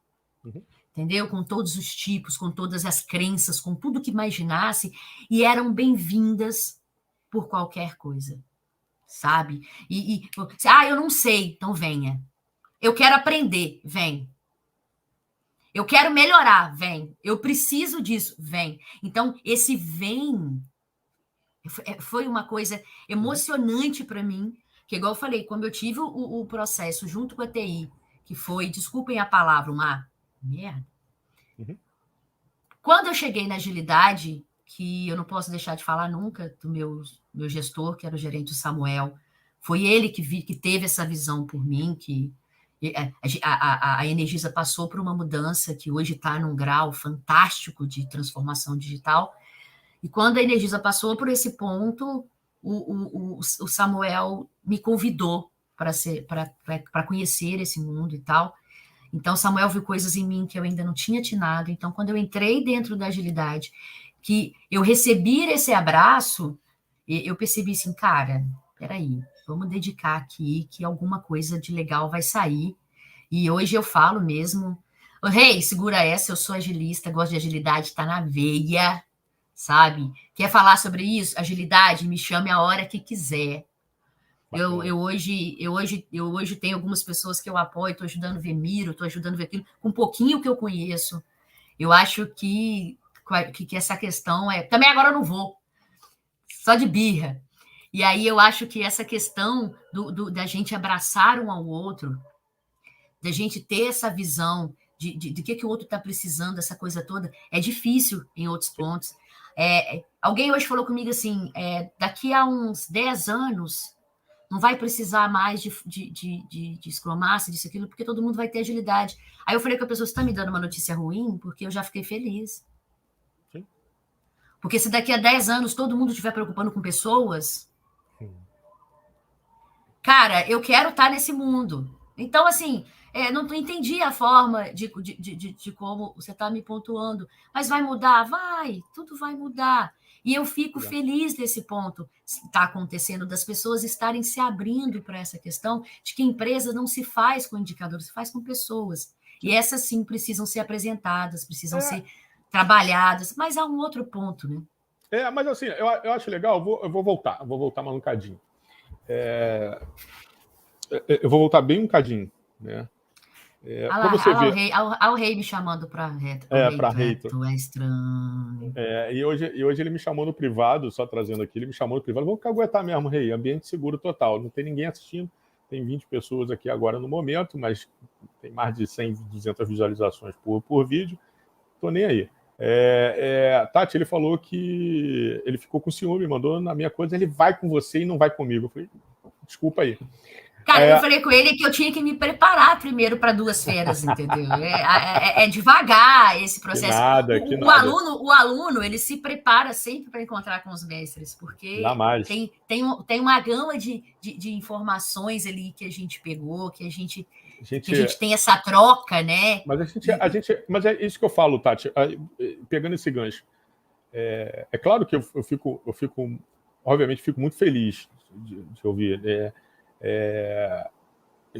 entendeu? Com todos os tipos, com todas as crenças, com tudo que imaginasse, e eram bem-vindas por qualquer coisa, sabe? Eu não sei, então venha. Eu quero aprender, vem. Eu quero melhorar, vem. Eu preciso disso, vem. Então, esse vem foi uma coisa emocionante para mim, Que igual eu falei, quando eu tive o processo junto com a TI, que foi, desculpem a palavra, uma merda. Uhum. Quando eu cheguei na agilidade, que eu não posso deixar de falar nunca do meu gestor, que era o gerente Samuel, foi ele que teve essa visão por mim, que a Energisa passou por uma mudança que hoje está num grau fantástico de transformação digital. E quando a Energisa passou por esse ponto, o Samuel me convidou para conhecer esse mundo e tal. Então, Samuel viu coisas em mim que eu ainda não tinha atinado. Então, quando eu entrei dentro da agilidade, que eu recebi esse abraço, eu percebi assim, cara, peraí, vamos dedicar aqui que alguma coisa de legal vai sair. E hoje eu falo mesmo, hey, segura essa, eu sou agilista, gosto de agilidade, tá na veia, sabe? Quer falar sobre isso? Agilidade, me chame a hora que quiser. Eu hoje tenho algumas pessoas que eu apoio, estou ajudando a ver Miro, estou ajudando a ver aquilo, com um pouquinho que eu conheço. Eu acho que essa questão é... Também agora eu não vou, só de birra. E aí eu acho que essa questão da gente abraçar um ao outro, da gente ter essa visão de que o outro está precisando, essa coisa toda, é difícil em outros pontos. Alguém hoje falou comigo assim, daqui a uns 10 anos... não vai precisar mais de Scrum Master, disso, aquilo, porque todo mundo vai ter agilidade. Aí eu falei com a pessoa, você está me dando uma notícia ruim? Porque eu já fiquei feliz. Sim. Porque se daqui a 10 anos todo mundo estiver preocupando com pessoas, cara, eu quero estar nesse mundo. Então, assim, não entendi a forma de como você está me pontuando. Mas vai mudar? Vai, tudo vai mudar. E eu fico feliz desse ponto está acontecendo, das pessoas estarem se abrindo para essa questão de que empresa não se faz com indicadores, se faz com pessoas. E essas, sim, precisam ser apresentadas, precisam ser trabalhadas. Mas há um outro ponto, né? Mas assim, eu acho legal, eu vou voltar mais um cadinho. Eu vou voltar bem um cadinho, né? Olha o rei me chamando para reto. Para reto. Tu é estranho. E hoje ele me chamou no privado, só trazendo aqui, ele me chamou no privado. Vou caguetar mesmo, rei. Ambiente seguro total. Não tem ninguém assistindo. Tem 20 pessoas aqui agora no momento, mas tem mais de 100, 200 visualizações por vídeo. Tô nem aí. Tati, ele falou que ele ficou com ciúme, mandou na minha coisa, ele vai com você e não vai comigo. Eu falei, desculpa aí. Cara, eu falei com ele que eu tinha que me preparar primeiro para 2 feras, entendeu? É devagar esse processo. O aluno, ele se prepara sempre para encontrar com os mestres, porque tem uma gama de informações ali que a gente pegou, que a gente tem essa troca, né? Mas é isso que eu falo, Tati, pegando esse gancho. É claro que eu fico, obviamente, fico muito feliz de ouvir.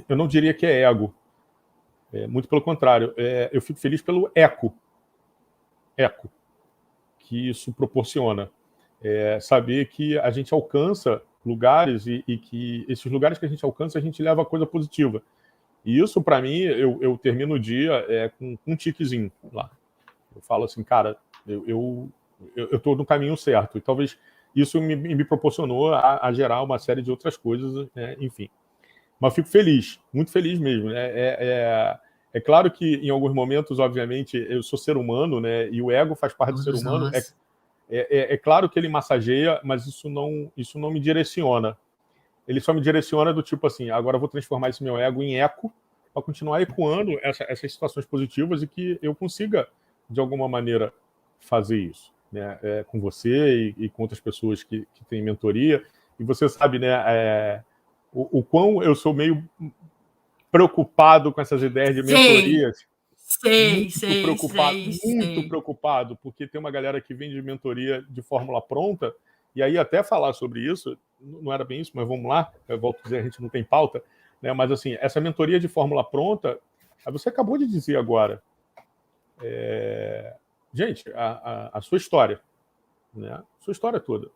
Eu não diria que é ego. Muito pelo contrário. Eu fico feliz pelo eco que isso proporciona. Saber que a gente alcança lugares e que esses lugares que a gente alcança, a gente leva a coisa positiva. E isso, para mim, eu termino o dia com um tiquezinho lá. Eu falo assim, cara, eu estou no caminho certo. E talvez isso me proporcionou a gerar uma série de outras coisas, né? Enfim. Mas fico feliz, muito feliz mesmo. É claro que, em alguns momentos, obviamente, eu sou ser humano, né? E o ego faz parte do ser humano. É claro que ele massageia, mas isso não me direciona. Ele só me direciona do tipo assim, agora eu vou transformar esse meu ego em eco para continuar ecoando essas situações positivas e que eu consiga, de alguma maneira, fazer isso, né? Com você e com outras pessoas que têm mentoria. E você sabe, né, o quão eu sou meio preocupado com essas ideias de mentorias. Muito preocupado, porque tem uma galera que vem de mentoria de fórmula pronta, e aí até falar sobre isso, não era bem isso, mas vamos lá, eu volto a dizer, a gente não tem pauta, né? Mas assim, essa mentoria de fórmula pronta, você acabou de dizer agora, gente, a sua história, né? Sua história toda.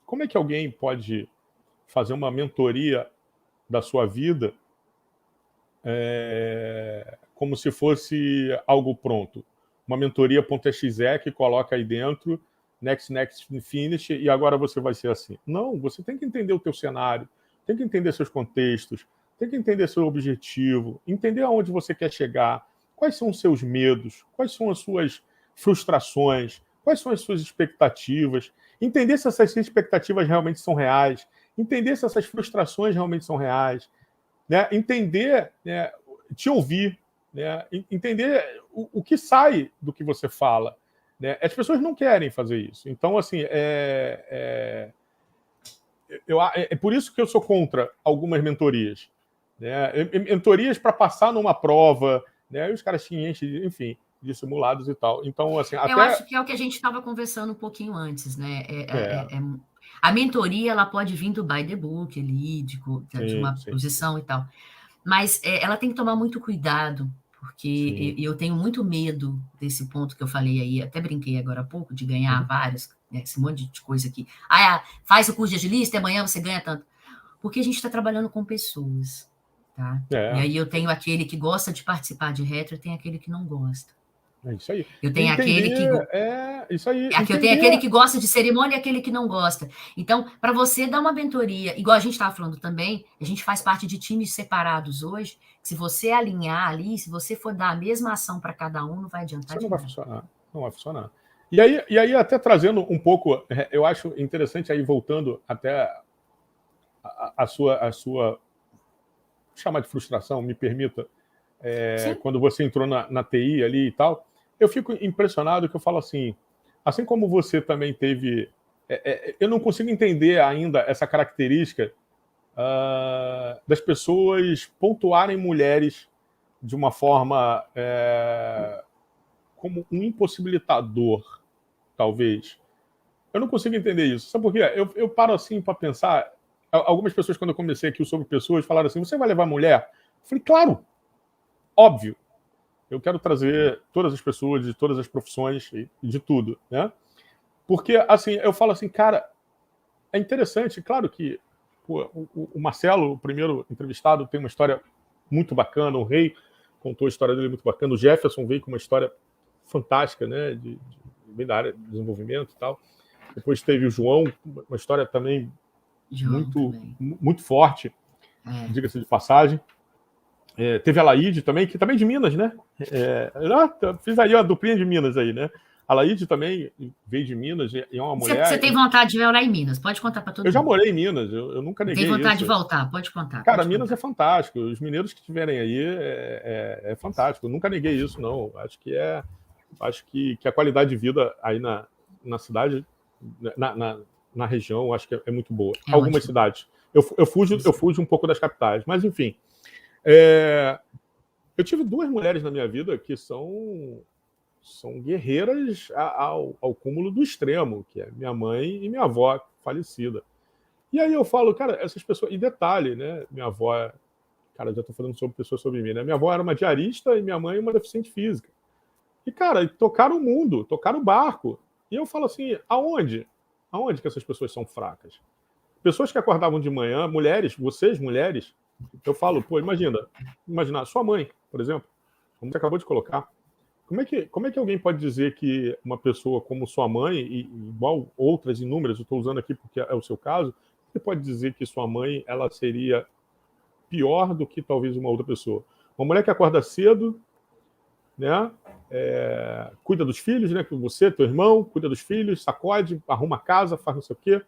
Como é que alguém pode fazer uma mentoria da sua vida como se fosse algo pronto? Uma mentoria.exe que coloca aí dentro next, finish, e agora você vai ser assim. Não, você tem que entender o teu cenário, tem que entender seus contextos, tem que entender seu objetivo, entender aonde você quer chegar, quais são os seus medos, quais são as suas frustrações, quais são as suas expectativas, entender se essas expectativas realmente são reais, entender se essas frustrações realmente são reais, né? Entender, né? Te ouvir, né? Entender o que sai do que você fala, né? As pessoas não querem fazer isso. Então, assim, é por isso que eu sou contra algumas mentorias, né? Mentorias para passar numa prova, né? E os caras se enchem, enfim, de simulados e tal. Então, assim, Eu acho que é o que a gente estava conversando um pouquinho antes, né? A mentoria, ela pode vir do by the book ali, de uma posição e tal. Mas ela tem que tomar muito cuidado, porque eu tenho muito medo desse ponto que eu falei aí, até brinquei agora há pouco, de ganhar vários, né, esse monte de coisa aqui. Faz o curso de agilista e amanhã você ganha tanto. Porque a gente está trabalhando com pessoas, tá? E aí eu tenho aquele que gosta de participar de retro e tem aquele que não gosta. É isso aí. Eu tenho aquele que... isso aí. Aqui eu tenho aquele que gosta de cerimônia e aquele que não gosta. Então, para você dar uma mentoria, igual a gente estava falando também, a gente faz parte de times separados hoje, se você alinhar ali, se você for dar a mesma ação para cada um, não vai adiantar. Não vai funcionar. Não vai funcionar. E aí, até trazendo um pouco, eu acho interessante aí, voltando até a sua chamar de frustração, me permita, quando você entrou na TI ali e tal, eu fico impressionado que eu falo assim como você também teve... eu não consigo entender ainda essa característica das pessoas pontuarem mulheres de uma forma como um impossibilitador, talvez. Eu não consigo entender isso. Sabe por quê? Eu paro assim para pensar. Algumas pessoas, quando eu comecei aqui sobre pessoas, falaram assim: você vai levar mulher? Eu falei, claro, óbvio. Eu quero trazer todas as pessoas de todas as profissões e de tudo, né? Porque, assim, eu falo assim, cara, é interessante. Claro que o Marcelo, o primeiro entrevistado, tem uma história muito bacana. O Rei contou a história dele muito bacana. O Jefferson veio com uma história fantástica, né? Bem da área de desenvolvimento e tal. Depois teve o João, uma história também muito forte, diga-se de passagem. Teve a Laíde também, que também é de Minas, né? Fiz aí a duplinha de Minas aí, né? A Laíde também veio de Minas e é uma mulher... Você tem vontade de morar em Minas? Pode contar para todo mundo. Eu já morei em Minas, eu nunca neguei isso. Tem vontade de voltar? Pode contar. Cara, Minas é fantástico. Os mineiros que estiverem aí é fantástico. Eu nunca neguei isso, não. Acho que a qualidade de vida aí na cidade, na região, acho que é muito boa. Algumas cidades. Eu fujo um pouco das capitais, mas enfim. Eu tive 2 mulheres na minha vida que são guerreiras ao cúmulo do extremo, que é minha mãe e minha avó falecida. E aí eu falo, cara, essas pessoas... E detalhe, né? Minha avó... Cara, já estou falando sobre pessoas sobre mim, né? Minha avó era uma diarista e minha mãe uma deficiente física. E, cara, tocaram o mundo, tocaram o barco. E eu falo assim, aonde? Aonde que essas pessoas são fracas? Pessoas que acordavam de manhã, mulheres, vocês, mulheres, eu falo, pô, imagina, sua mãe, por exemplo, como você acabou de colocar, como é que alguém pode dizer que uma pessoa como sua mãe, e igual outras inúmeras, eu estou usando aqui porque é o seu caso, você pode dizer que sua mãe ela seria pior do que talvez uma outra pessoa? Uma mulher que acorda cedo, né? Cuida dos filhos, né? Você, teu irmão, cuida dos filhos, sacode, arruma a casa, faz não sei o quê.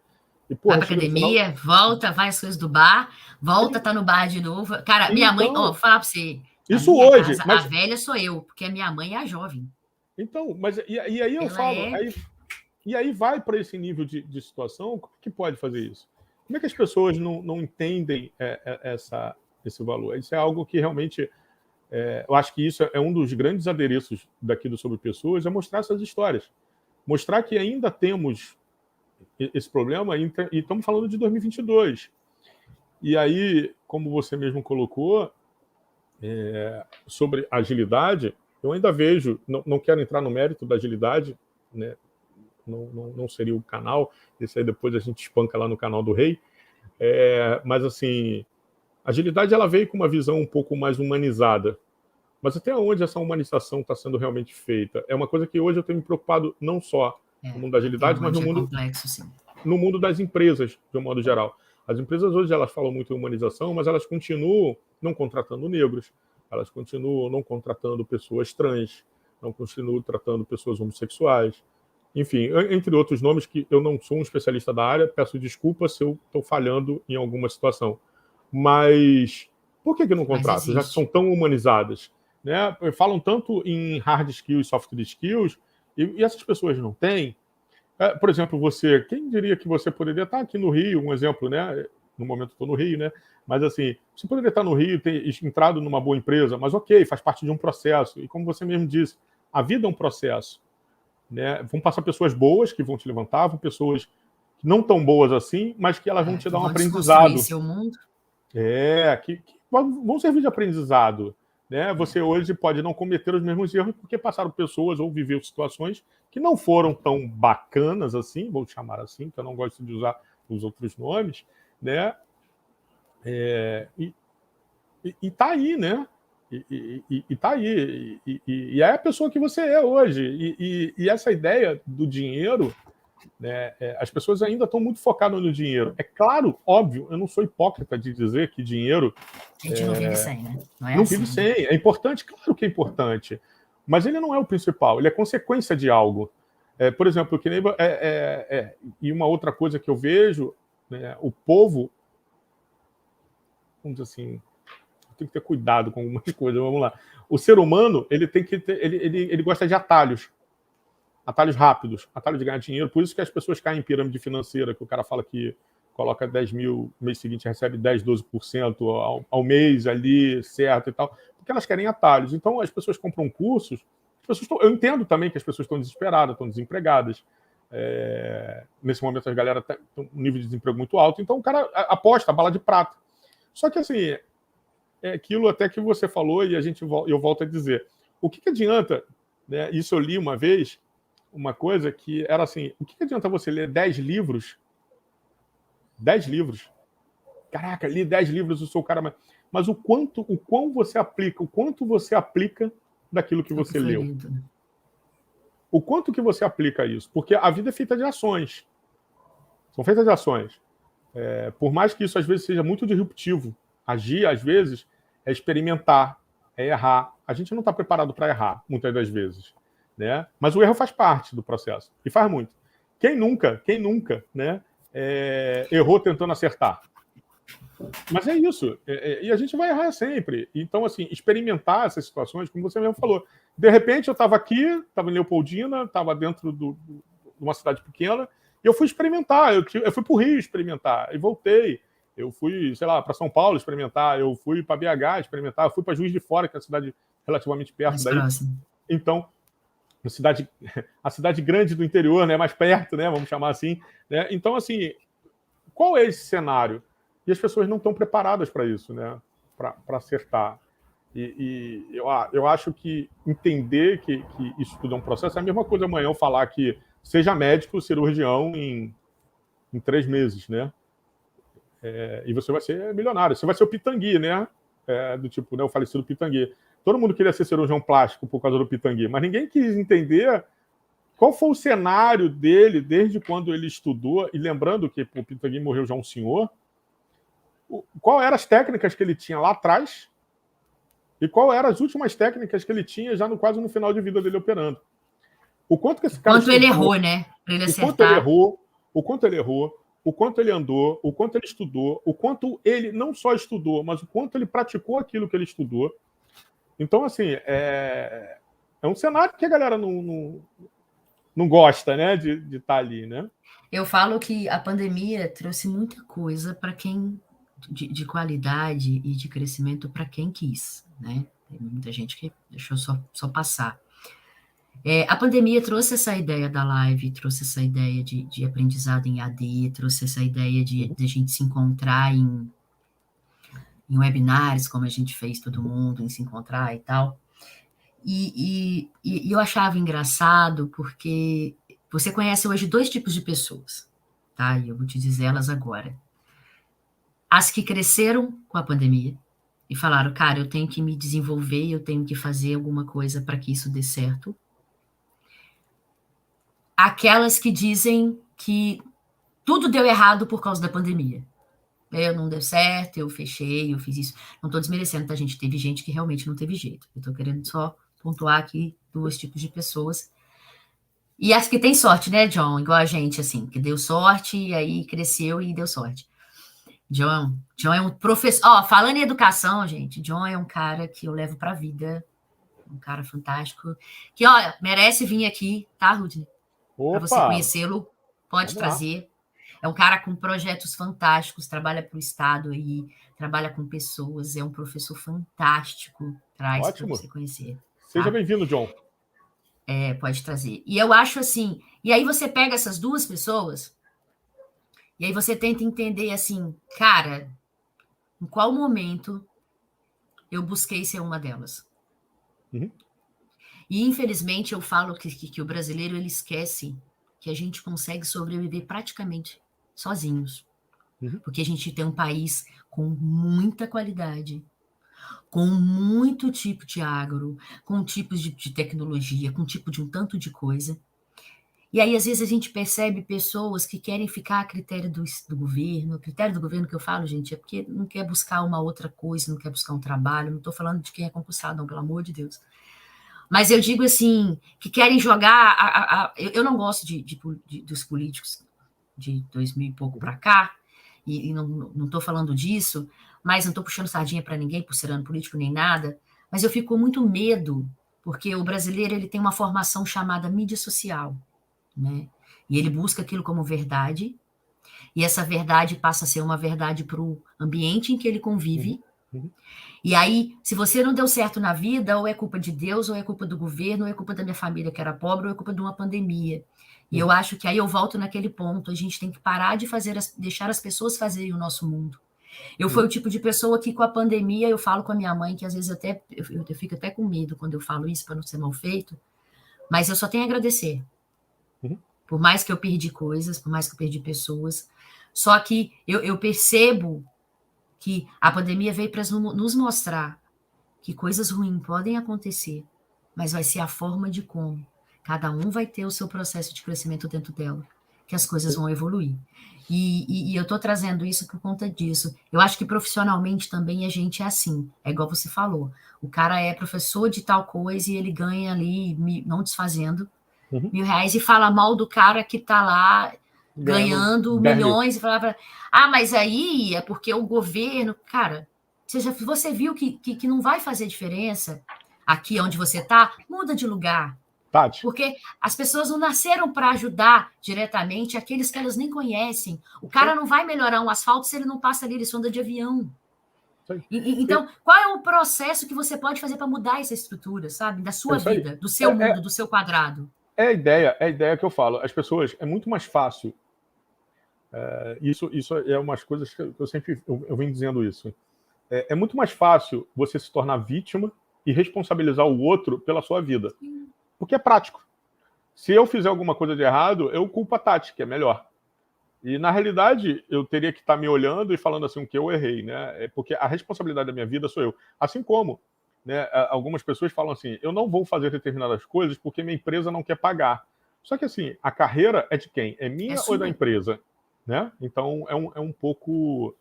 E, vai pra academia, volta, vai as coisas do bar, volta, tá no bar de novo. Cara, minha mãe, vou falar pra você. Isso hoje. Casa, mas... A velha sou eu, porque a minha mãe é a jovem. Então, mas e aí eu falo, e aí vai para esse nível de situação, como que pode fazer isso? Como é que as pessoas não entendem esse valor? Isso é algo que realmente, eu acho que isso é um dos grandes adereços daqui do Sobre Pessoas, é mostrar essas histórias. Mostrar que ainda temos esse problema e estamos falando de 2022. E aí, como você mesmo colocou, sobre agilidade, eu ainda vejo, não quero entrar no mérito da agilidade, né? Não seria o canal, esse aí depois a gente espanca lá no canal do Rei, mas assim, a agilidade ela veio com uma visão um pouco mais humanizada, mas até onde essa humanização está sendo realmente feita? É uma coisa que hoje eu tenho me preocupado não só no mundo da agilidade, mas no mundo, complexo, sim. No mundo das empresas, de um modo geral. As empresas hoje elas falam muito em humanização, mas elas continuam não contratando negros, elas continuam não contratando pessoas trans, não continuam tratando pessoas homossexuais, enfim, entre outros nomes que eu não sou um especialista da área, peço desculpa se eu estou falhando em alguma situação. Mas por que não contratam, já que são tão humanizadas? Né? Falam tanto em hard skills, soft skills, e essas pessoas não têm. Por exemplo, você, quem diria que você poderia estar aqui no Rio, um exemplo, né? No momento estou no Rio, né? Mas assim, você poderia estar no Rio, ter entrado numa boa empresa, mas ok, faz parte de um processo. E como você mesmo disse, a vida é um processo. Né? Vão passar pessoas boas que vão te levantar, vão pessoas que não tão boas assim, mas que elas vão te dar um aprendizado. Seu mundo. Que vão servir de aprendizado. Né? Você hoje pode não cometer os mesmos erros porque passaram pessoas ou viveu situações que não foram tão bacanas assim, vou chamar assim, que eu não gosto de usar os outros nomes, né? E tá aí, né? E tá aí. E é a pessoa que você é hoje. E essa ideia do dinheiro, né, as pessoas ainda estão muito focadas no dinheiro. É claro, óbvio, eu não sou hipócrita de dizer que dinheiro... A gente não vive sem, né? Não vive sem. É importante, claro que é importante. Mas ele não é o principal, ele é consequência de algo. Por exemplo, que nem, e uma outra coisa que eu vejo, né, o povo, vamos dizer assim, tem que ter cuidado com algumas coisas, vamos lá. O ser humano, ele tem que ter, ele gosta de atalhos rápidos, atalhos de ganhar dinheiro, por isso que as pessoas caem em pirâmide financeira, que o cara fala que coloca 10 mil, no mês seguinte recebe 10, 12% ao mês ali, certo e tal, porque elas querem atalhos. Então, as pessoas compram cursos, eu entendo também que as pessoas estão desesperadas, estão desempregadas. Nesse momento, as galera tem um nível de desemprego muito alto, então o cara aposta a bala de prata. Só que, assim, é aquilo até que você falou e eu volto a dizer. O que adianta, né, isso eu li uma vez, uma coisa que era assim, o que adianta você ler 10 livros? 10 livros. Caraca, li 10 livros, eu sou o cara... Mas o quanto você aplica daquilo que você leu. O quanto que você aplica isso? Porque a vida é feita de ações. São feitas de ações. Por mais que isso às vezes seja muito disruptivo, agir às vezes é experimentar, é errar. A gente não está preparado para errar, muitas das vezes. Né? Mas o erro faz parte do processo. E faz muito. Quem nunca, né, errou tentando acertar? Mas é isso. E a gente vai errar sempre. Então, assim, experimentar essas situações, como você mesmo falou. De repente, eu estava aqui, estava em Leopoldina, estava dentro de uma cidade pequena, e eu fui experimentar. Eu fui para o Rio experimentar, e voltei. Eu fui, sei lá, para São Paulo experimentar, eu fui para BH experimentar, eu fui para Juiz de Fora, que é uma cidade relativamente perto daí. Próximo. Então, a cidade grande do interior, né, mais perto, né, vamos chamar assim. Né? Então, assim, qual é esse cenário? E as pessoas não estão preparadas para isso, né? Para acertar. E eu acho que entender que isso tudo é um processo é a mesma coisa amanhã eu falar que seja médico, cirurgião em 3 meses, né? E você vai ser milionário. Você vai ser o Pitangui, né? Do tipo, né, o falecido Pitangui. Todo mundo queria ser cirurgião plástico por causa do Pitangui, mas ninguém quis entender qual foi o cenário dele desde quando ele estudou. E lembrando que o Pitangui morreu já um senhor, qual eram as técnicas que ele tinha lá atrás e qual eram as últimas técnicas que ele tinha já quase no final de vida dele operando. O quanto que esse cara ele errou, né? Para ele acertar. O quanto ele errou, o quanto ele andou, o quanto ele estudou, o quanto ele não só estudou, mas o quanto ele praticou aquilo que ele estudou. Então, assim, é um cenário que a galera não gosta, né, de estar ali, né? Eu falo que a pandemia trouxe muita coisa para quem... De qualidade e de crescimento para quem quis, né? Tem muita gente que deixou só passar. A pandemia trouxe essa ideia da live, trouxe essa ideia de aprendizado em AD, trouxe essa ideia de a gente se encontrar em webinários, como a gente fez todo mundo, em se encontrar e tal. E eu achava engraçado porque você conhece hoje 2 tipos de pessoas, tá? E eu vou te dizer elas agora. As que cresceram com a pandemia e falaram, cara, eu tenho que me desenvolver, eu tenho que fazer alguma coisa para que isso dê certo. Aquelas que dizem que tudo deu errado por causa da pandemia. Não deu certo, eu fechei, eu fiz isso. Não estou desmerecendo, tá, gente? Teve gente que realmente não teve jeito. Eu estou querendo só pontuar aqui 2 tipos de pessoas. E as que tem sorte, né, John? Igual a gente, assim, que deu sorte e aí cresceu e deu sorte. John é um professor. Falando em educação, gente, John é um cara que eu levo para a vida. Um cara fantástico. Que, olha, merece vir aqui, tá, Rudney? Para você conhecê-lo, pode trazer. É um cara com projetos fantásticos, trabalha para o Estado aí, trabalha com pessoas, é um professor fantástico. Traz para você conhecer. Tá? Seja bem-vindo, John. Pode trazer. E eu acho assim, e aí você pega essas 2 pessoas, e aí você tenta entender assim, cara, em qual momento eu busquei ser uma delas. Uhum. E infelizmente eu falo que o brasileiro ele esquece que a gente consegue sobreviver praticamente sozinhos. Uhum. Porque a gente tem um país com muita qualidade, com muito tipo de agro, com tipos de tecnologia, com tipo de um tanto de coisa. E aí, às vezes, a gente percebe pessoas que querem ficar a critério do governo. O critério do governo que eu falo, gente, é porque não quer buscar uma outra coisa, não quer buscar um trabalho. Não estou falando de quem é concursado, não, pelo amor de Deus. Mas eu digo assim, que querem jogar... Eu não gosto dos políticos de 2000 e pouco para cá, e não estou falando disso, mas não estou puxando sardinha para ninguém por ser ano político nem nada, mas eu fico com muito medo, porque o brasileiro ele tem uma formação chamada mídia social, né? E ele busca aquilo como verdade, e essa verdade passa a ser uma verdade para o ambiente em que ele convive. Uhum. E aí, se você não deu certo na vida, ou é culpa de Deus, ou é culpa do governo, ou é culpa da minha família que era pobre, ou é culpa de uma pandemia. E eu acho que aí eu volto naquele ponto, a gente tem que parar de deixar as pessoas fazerem o nosso mundo. Eu fui o tipo de pessoa que com a pandemia, eu falo com a minha mãe, que às vezes até eu fico até com medo quando eu falo isso, para não ser mal feito, mas eu só tenho a agradecer. Uhum. Por mais que eu perdi coisas, por mais que eu perdi pessoas, só que eu percebo que a pandemia veio para nos mostrar que coisas ruins podem acontecer, mas vai ser a forma de como. Cada um vai ter o seu processo de crescimento dentro dela, que as coisas vão evoluir. E eu estou trazendo isso por conta disso. Eu acho que profissionalmente também a gente é assim. É igual você falou. O cara é professor de tal coisa e ele ganha ali, não desfazendo, R$1.000 e fala mal do cara que está lá ganhando milhões e falava, mas aí é porque o governo... Cara, você viu que não vai fazer diferença aqui onde você está? Muda de lugar. Tati. Porque as pessoas não nasceram para ajudar diretamente aqueles que elas nem conhecem. O cara não vai melhorar um asfalto se ele não passa ali, ele só anda de avião. Então, qual é o processo que você pode fazer para mudar essa estrutura, sabe? Da sua vida, do seu mundo, do seu quadrado? É a ideia que eu falo. As pessoas, é muito mais fácil. Isso é umas coisas que eu sempre eu venho dizendo isso. É muito mais fácil você se tornar vítima e responsabilizar o outro pela sua vida. Porque é prático. Se eu fizer alguma coisa de errado, eu culpo a Tati, que é melhor. E, na realidade, eu teria que estar me olhando e falando assim, o que eu errei, né? Porque a responsabilidade da minha vida sou eu. Assim como, né, algumas pessoas falam assim, eu não vou fazer determinadas coisas porque minha empresa não quer pagar. Só que, assim, a carreira é de quem? É minha ou da empresa? Né? Então, é um pouco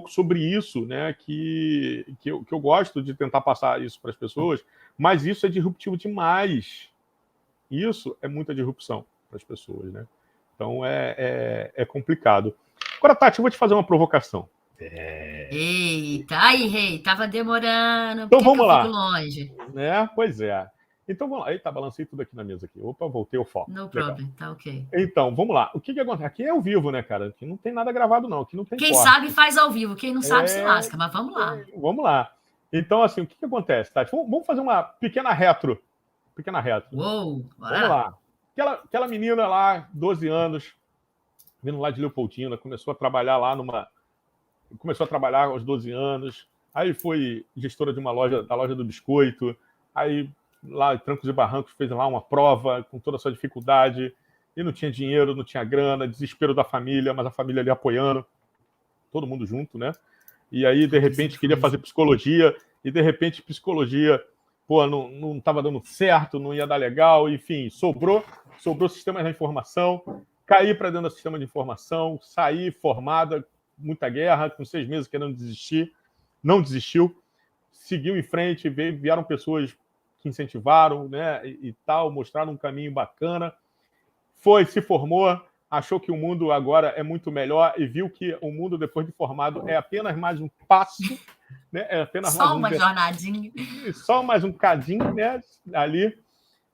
sobre isso, né, que eu gosto de tentar passar isso para as pessoas, mas isso é disruptivo demais. Isso é muita disrupção para as pessoas, né? Então é complicado. Agora, Tati, eu vou te fazer uma provocação. Eita, aí, rei, tava demorando. Então vamos lá. Eu fico longe. Pois é. Então vamos lá. Eita, balancei tudo aqui na mesa aqui. Opa, voltei ao foco. No problem, tá ok. Então, vamos lá. O que acontece? Aqui é ao vivo, né, cara? Aqui não tem nada gravado, não. Aqui não tem Quem corte. sabe faz ao vivo, quem não sabe se lasca, mas vamos lá. Vamos lá. Então, assim, o que acontece, Tati? Vamos fazer uma pequena retro. Uou, vamos lá. Aquela menina lá, 12 anos, vindo lá de Leopoldina, começou a trabalhar aos 12 anos, aí foi gestora de uma loja, da loja do biscoito, aí lá, Trancos e Barrancos, fez lá uma prova com toda a sua dificuldade, e não tinha dinheiro, não tinha grana, desespero da família, mas a família ali apoiando, todo mundo junto, né? E aí, de repente, queria fazer psicologia, e de repente, psicologia, não estava dando certo, não ia dar legal, enfim, sobrou sistemas da informação, caí para dentro do sistema de informação, saí formada, muita guerra, com 6 meses querendo desistir, não desistiu, seguiu em frente, vieram pessoas que incentivaram, né, e tal, mostraram um caminho bacana, se formou, achou que o mundo agora é muito melhor e viu que o mundo, depois de formado, é apenas mais um passo, né, é apenas só uma jornadinha. Só mais um cadinho, né, ali,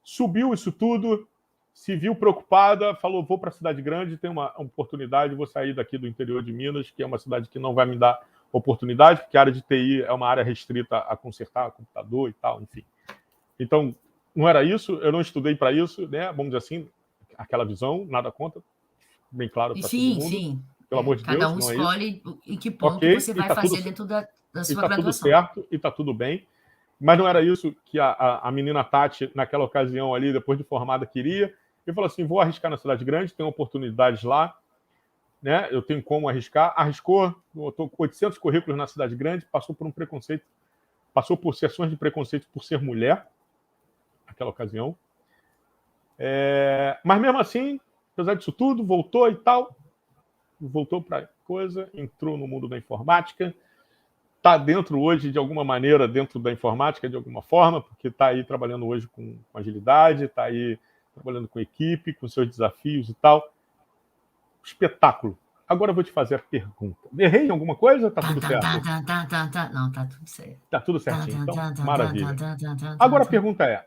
subiu isso tudo, se viu preocupada, falou, vou para a cidade grande, tem uma oportunidade, vou sair daqui do interior de Minas, que é uma cidade que não vai me dar oportunidade, porque a área de TI é uma área restrita a consertar computador e tal, enfim. Então, não era isso, eu não estudei para isso, né, vamos dizer assim, aquela visão, nada contra, bem claro para todo mundo. Sim. Pelo amor de Cada Deus, um não escolhe é em que ponto okay, você vai fazer dentro da sua graduação. Tudo certo, e está tudo bem. Mas não era isso que a menina Tati, naquela ocasião ali, depois de formada, queria. E falou assim, vou arriscar na cidade grande, tem oportunidades lá, né? Eu tenho como arriscar. Arriscou, botou 800 currículos na cidade grande, passou por um preconceito, passou por sessões de preconceito por ser mulher, naquela ocasião. Mas mesmo assim, apesar disso tudo, voltou e tal, voltou para coisa, entrou no mundo da informática, está dentro hoje, de alguma maneira, dentro da informática, de alguma forma, porque está aí trabalhando hoje com agilidade, está aí trabalhando com equipe, com seus desafios e tal. Espetáculo. Agora eu vou te fazer a pergunta. Errei em alguma coisa? Está tudo certo? Não, está tudo certo. Está tudo certinho, então, maravilha. Agora a pergunta é,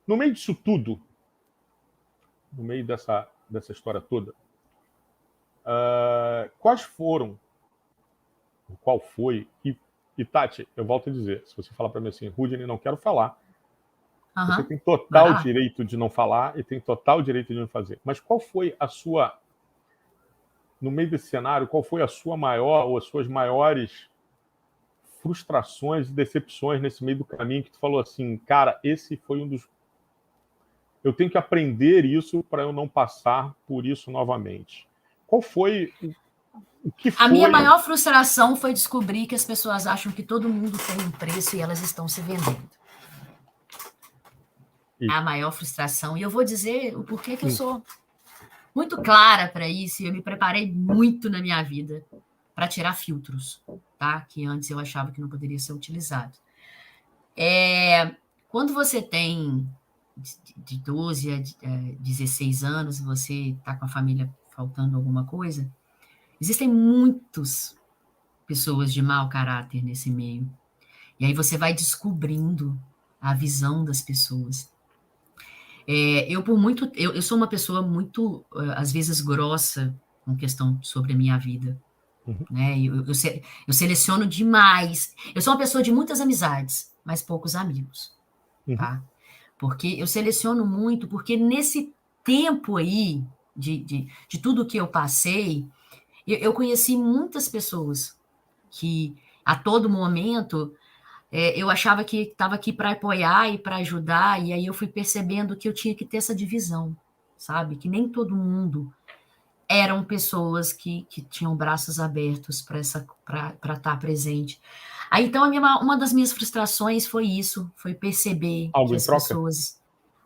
no meio disso tudo, no meio dessa história toda, quais foram, qual foi, e Tati, eu volto a dizer, se você falar para mim assim, Rudney, não quero falar, você tem total direito de não falar e tem total direito de não fazer, mas qual foi a sua, no meio desse cenário, qual foi a sua maior ou as suas maiores frustrações e decepções nesse meio do caminho que tu falou assim, cara, esse foi um dos... Eu tenho que aprender isso para eu não passar por isso novamente. Qual foi... A minha maior frustração foi descobrir que as pessoas acham que todo mundo tem um preço e elas estão se vendendo. É a maior frustração. E eu vou dizer o porquê que eu sou muito clara para isso, e eu me preparei muito na minha vida para tirar filtros, tá? Que antes eu achava que não poderia ser utilizado. Quando você tem de 12 a 16 anos, você está com a família faltando alguma coisa, existem muitas pessoas de mau caráter nesse meio. E aí você vai descobrindo a visão das pessoas. Eu sou uma pessoa muito, às vezes, grossa com questão sobre a minha vida. Né? Eu seleciono demais. Eu sou uma pessoa de muitas amizades, mas poucos amigos. Tá? Porque eu seleciono muito, porque nesse tempo aí, de tudo que eu passei, eu conheci muitas pessoas que, a todo momento, eu achava que estava aqui para apoiar e para ajudar, e aí eu fui percebendo que eu tinha que ter essa divisão, sabe? Que nem todo mundo eram pessoas que tinham braços abertos para estar presente. Aí, então, uma das minhas frustrações foi isso, foi perceber algo que as pessoas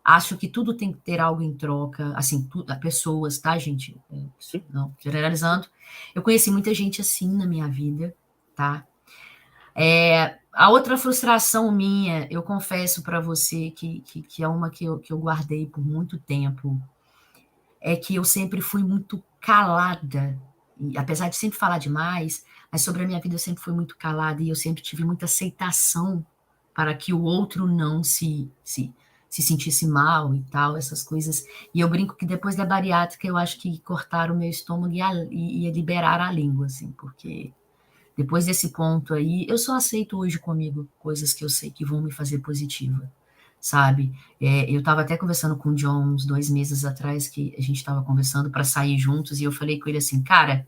acham que tudo tem que ter algo em troca, assim, pessoas, tá, gente? Não, generalizando. Eu conheci muita gente assim na minha vida, tá? A outra frustração minha, eu confesso para você que é uma que eu guardei por muito tempo, é que eu sempre fui muito calada, e, apesar de sempre falar demais, mas sobre a minha vida eu sempre fui muito calada e eu sempre tive muita aceitação para que o outro não se sentisse mal e tal, essas coisas. E eu brinco que depois da bariátrica eu acho que cortaram o meu estômago e liberaram a língua, assim, porque depois desse ponto aí, eu só aceito hoje comigo coisas que eu sei que vão me fazer positiva, sabe? Eu estava até conversando com o John uns 2 meses atrás, que a gente estava conversando para sair juntos, e eu falei com ele assim, cara,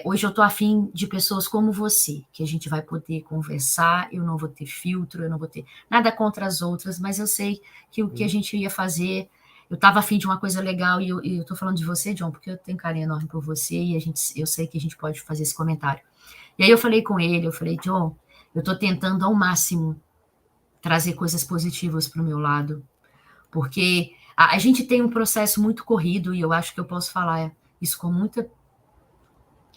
hoje eu tô afim de pessoas como você, que a gente vai poder conversar, eu não vou ter filtro, eu não vou ter nada contra as outras, mas eu sei que o que a gente ia fazer, eu estava afim de uma coisa legal, e eu tô falando de você, John, porque eu tenho carinho enorme por você, e eu sei que a gente pode fazer esse comentário. E aí eu falei com ele, eu falei, John, eu tô tentando ao máximo trazer coisas positivas para o meu lado, porque a gente tem um processo muito corrido, e eu acho que eu posso falar isso com muita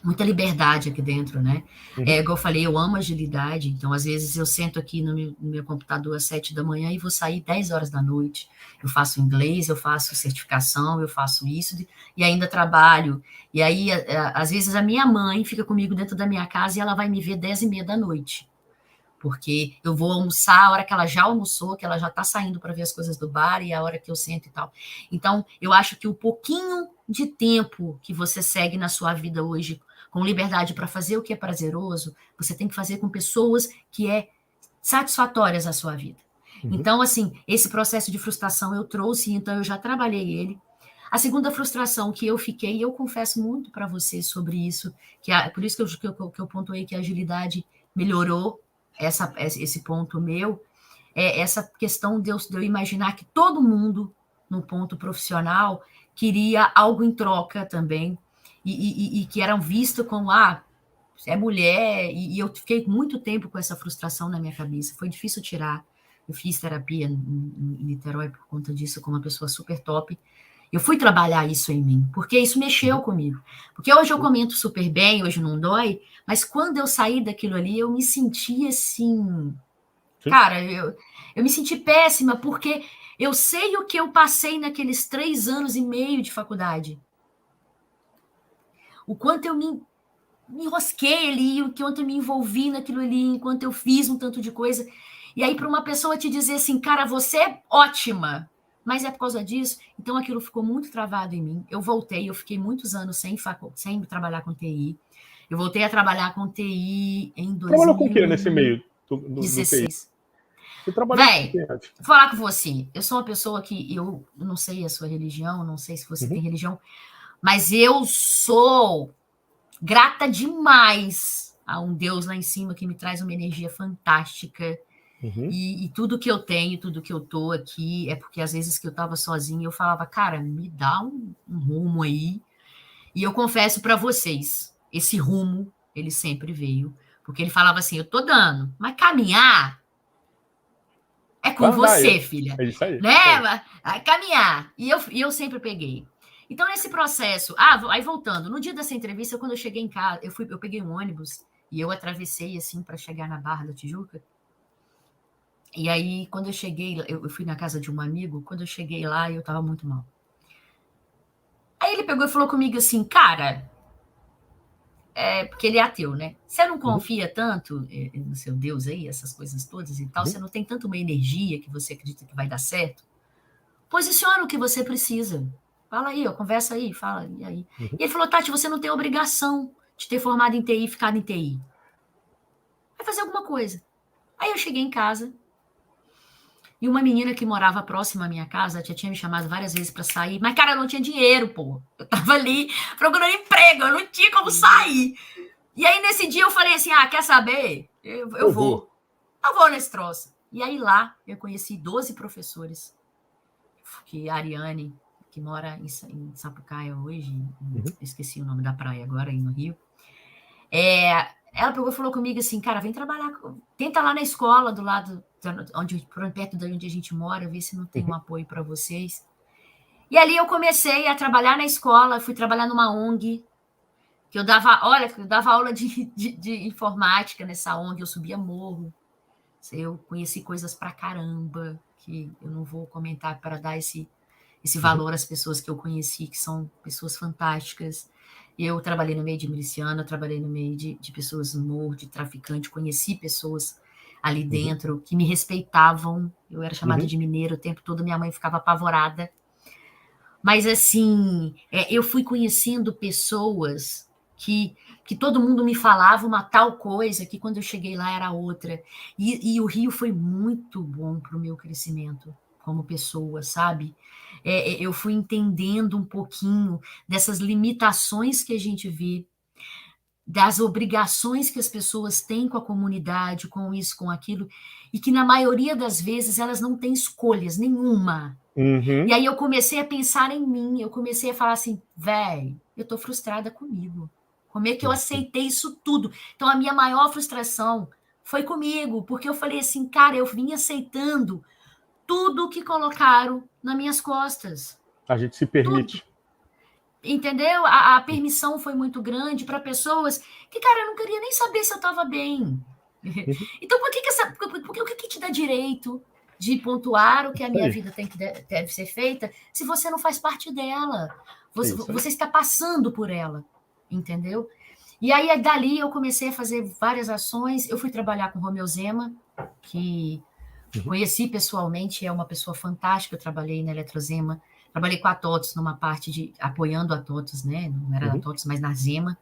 muita liberdade aqui dentro, né? Uhum. Igual eu falei, eu amo agilidade, então às vezes eu sento aqui no meu computador às 7 da manhã e vou sair 10 horas da noite. Eu faço inglês, eu faço certificação, eu faço isso e ainda trabalho. E aí, às vezes, a minha mãe fica comigo dentro da minha casa e ela vai me ver 10h30 da noite. Porque eu vou almoçar a hora que ela já almoçou, que ela já está saindo para ver as coisas do bar e a hora que eu sento e tal. Então, eu acho que o pouquinho de tempo que você segue na sua vida hoje com liberdade para fazer o que é prazeroso, você tem que fazer com pessoas que é satisfatórias à sua vida. Então, assim, esse processo de frustração eu trouxe, então eu já trabalhei ele. A segunda frustração que eu fiquei, e eu confesso muito para você sobre isso, por isso que eu pontuei que a agilidade melhorou esse ponto meu, é essa questão de eu imaginar que todo mundo, no ponto profissional, queria algo em troca também, e que eram vistos como, é mulher, e eu fiquei muito tempo com essa frustração na minha cabeça, foi difícil tirar. Eu fiz terapia em Niterói por conta disso, com uma pessoa super top. Eu fui trabalhar isso em mim, porque isso mexeu comigo. Porque hoje eu comento super bem, hoje não dói, mas quando eu saí daquilo ali, eu me senti assim... Cara, eu me senti péssima, porque eu sei o que eu passei naqueles 3 anos e meio de faculdade. O quanto eu me enrosquei ali, o quanto eu me envolvi naquilo ali, enquanto eu fiz um tanto de coisa. E aí, para uma pessoa te dizer assim, cara, você é ótima, mas é por causa disso, então aquilo ficou muito travado em mim. Eu voltei, eu fiquei muitos anos sem trabalhar com TI. Eu voltei a trabalhar com TI em Trabalhou com o que nesse meio do TI? 2016. Você trabalhou com o Véi, que antes? vou falar com você. Eu sou uma pessoa que eu não sei a sua religião, não sei se você tem religião, mas eu sou grata demais a um Deus lá em cima que me traz uma energia fantástica. E tudo que eu tenho, tudo que eu tô aqui, é porque às vezes que eu tava sozinha, eu falava, cara, me dá um rumo aí. E eu confesso para vocês, esse rumo, ele sempre veio. Porque ele falava assim, eu tô dando, mas caminhar é com você, filha. É isso aí. Né? Caminhar. E eu sempre peguei. Então, nesse processo... aí voltando, no dia dessa entrevista, quando eu cheguei em casa, eu peguei um ônibus e eu atravessei, assim, para chegar na Barra da Tijuca. E aí, quando eu cheguei, eu fui na casa de um amigo, quando eu cheguei lá, eu estava muito mal. Aí ele pegou e falou comigo assim, cara, porque ele é ateu, né? Você não confia tanto no seu Deus aí, essas coisas todas e tal, você não tem tanto uma energia que você acredita que vai dar certo? Posiciona o que você precisa. Fala aí, conversa aí, fala e aí. E ele falou, Tati, você não tem obrigação de ter formado em TI e ficado em TI. Vai fazer alguma coisa. Aí eu cheguei em casa e uma menina que morava próxima à minha casa já tinha me chamado várias vezes para sair, mas, cara, eu não tinha dinheiro, pô. Eu tava ali procurando emprego, eu não tinha como sair. E aí, nesse dia, eu falei assim, quer saber? Eu vou. Eu vou nesse troço. E aí, lá, eu conheci 12 professores. Que a Ariane, que mora em Sapucaia hoje, esqueci o nome da praia agora, aí no Rio, ela pegou e falou comigo assim, cara, vem trabalhar, tenta lá na escola, do lado, perto de onde a gente mora, ver se não tem um apoio para vocês. E ali eu comecei a trabalhar na escola, fui trabalhar numa ONG, que eu dava aula de informática nessa ONG, eu subia morro, eu conheci coisas pra caramba, que eu não vou comentar para dar esse valor às pessoas que eu conheci, que são pessoas fantásticas. Eu trabalhei no meio de miliciano, trabalhei no meio de pessoas no morro, de traficante, conheci pessoas ali dentro que me respeitavam. Eu era chamada de mineiro o tempo todo, minha mãe ficava apavorada. Mas, assim, eu fui conhecendo pessoas que todo mundo me falava uma tal coisa, que quando eu cheguei lá era outra. E o Rio foi muito bom para o meu crescimento como pessoa, sabe? Eu fui entendendo um pouquinho dessas limitações que a gente vê, das obrigações que as pessoas têm com a comunidade, com isso, com aquilo, e que na maioria das vezes elas não têm escolhas nenhuma. E aí eu comecei a pensar em mim, eu comecei a falar assim, eu tô frustrada comigo. Como é que eu aceitei isso tudo? Então a minha maior frustração foi comigo, porque eu falei assim, cara, eu vim aceitando tudo que colocaram nas minhas costas. A gente se permite. Tudo. entendeu? A permissão foi muito grande para pessoas que, cara, eu não queria nem saber se eu estava bem. Então, por que te dá direito de pontuar o que a minha vida deve ser feita se você não faz parte dela? Você está passando por ela, entendeu? E aí, dali, eu comecei a fazer várias ações. Eu fui trabalhar com o Romeu Zema, que conheci pessoalmente, é uma pessoa fantástica. Eu trabalhei na Eletrozema, trabalhei com a TOTUS numa parte de apoiando a TOTUS, né? Não era a TOTUS, mas na Zema,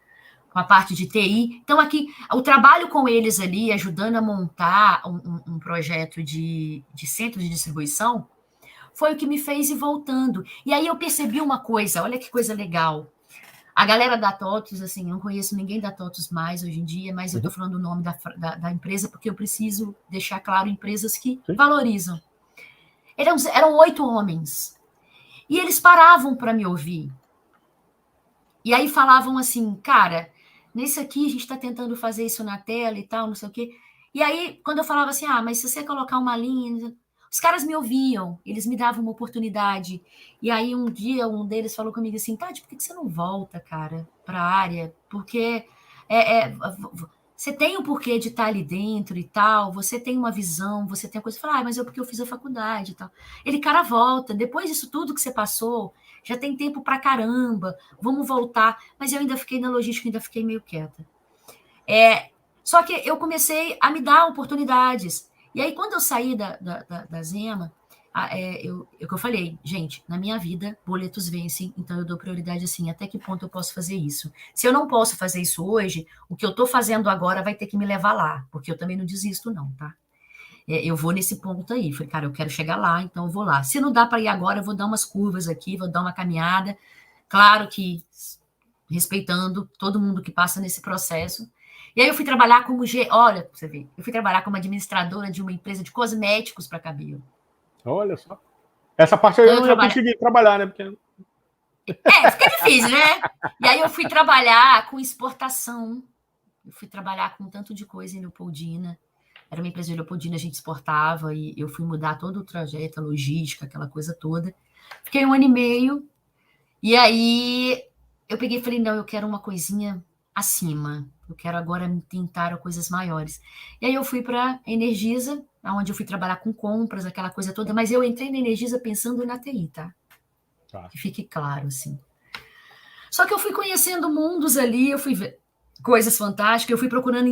com a parte de TI. Então, aqui, o trabalho com eles ali, ajudando a montar um projeto de centro de distribuição, foi o que me fez ir voltando. E aí eu percebi uma coisa, olha que coisa legal. A galera da TOTUS, assim, não conheço ninguém da TOTUS mais hoje em dia, mas eu estou falando o nome da empresa porque eu preciso deixar claro empresas que valorizam. Eram 8 homens. E eles paravam para me ouvir. E aí falavam assim, cara, nesse aqui a gente está tentando fazer isso na tela e tal, não sei o quê. E aí, quando eu falava assim, mas se você colocar uma linha... Os caras me ouviam, eles me davam uma oportunidade. E aí, um dia, um deles falou comigo assim, Tati, por que você não volta, cara, para a área? Porque você tem o porquê de estar ali dentro e tal, você tem uma visão, você tem a coisa... Eu falei, mas porque eu fiz a faculdade e tal. Ele, cara, volta. Depois disso tudo que você passou, já tem tempo pra caramba, vamos voltar. Mas eu ainda fiquei na logística, ainda fiquei meio quieta. Só que eu comecei a me dar oportunidades. E aí, quando eu saí da Zema, que eu falei, gente, na minha vida, boletos vencem, então eu dou prioridade assim, até que ponto eu posso fazer isso? Se eu não posso fazer isso hoje, o que eu estou fazendo agora vai ter que me levar lá, porque eu também não desisto não, tá? Eu vou nesse ponto aí. Falei, cara, eu quero chegar lá, então eu vou lá. Se não dá para ir agora, eu vou dar umas curvas aqui, vou dar uma caminhada. Claro que respeitando todo mundo que passa nesse processo. E aí eu fui trabalhar como... Olha, pra você ver, eu fui trabalhar como administradora de uma empresa de cosméticos para cabelo. Olha só. Essa parte aí eu não ia conseguir trabalhar, né? Porque... fica difícil, né? E aí eu fui trabalhar com exportação. Eu fui trabalhar com um tanto de coisa em Leopoldina. Era uma empresa de Leopoldina, a gente exportava e eu fui mudar todo o trajeto, a logística, aquela coisa toda. Fiquei 1 ano e meio e aí eu peguei e falei, não, eu quero uma coisinha acima. Eu quero agora tentar coisas maiores. E aí eu fui para a Energisa, onde eu fui trabalhar com compras, aquela coisa toda, mas eu entrei na Energisa pensando na TI, tá? Que fique claro, assim. Só que eu fui conhecendo mundos ali, eu fui ver coisas fantásticas, eu fui procurando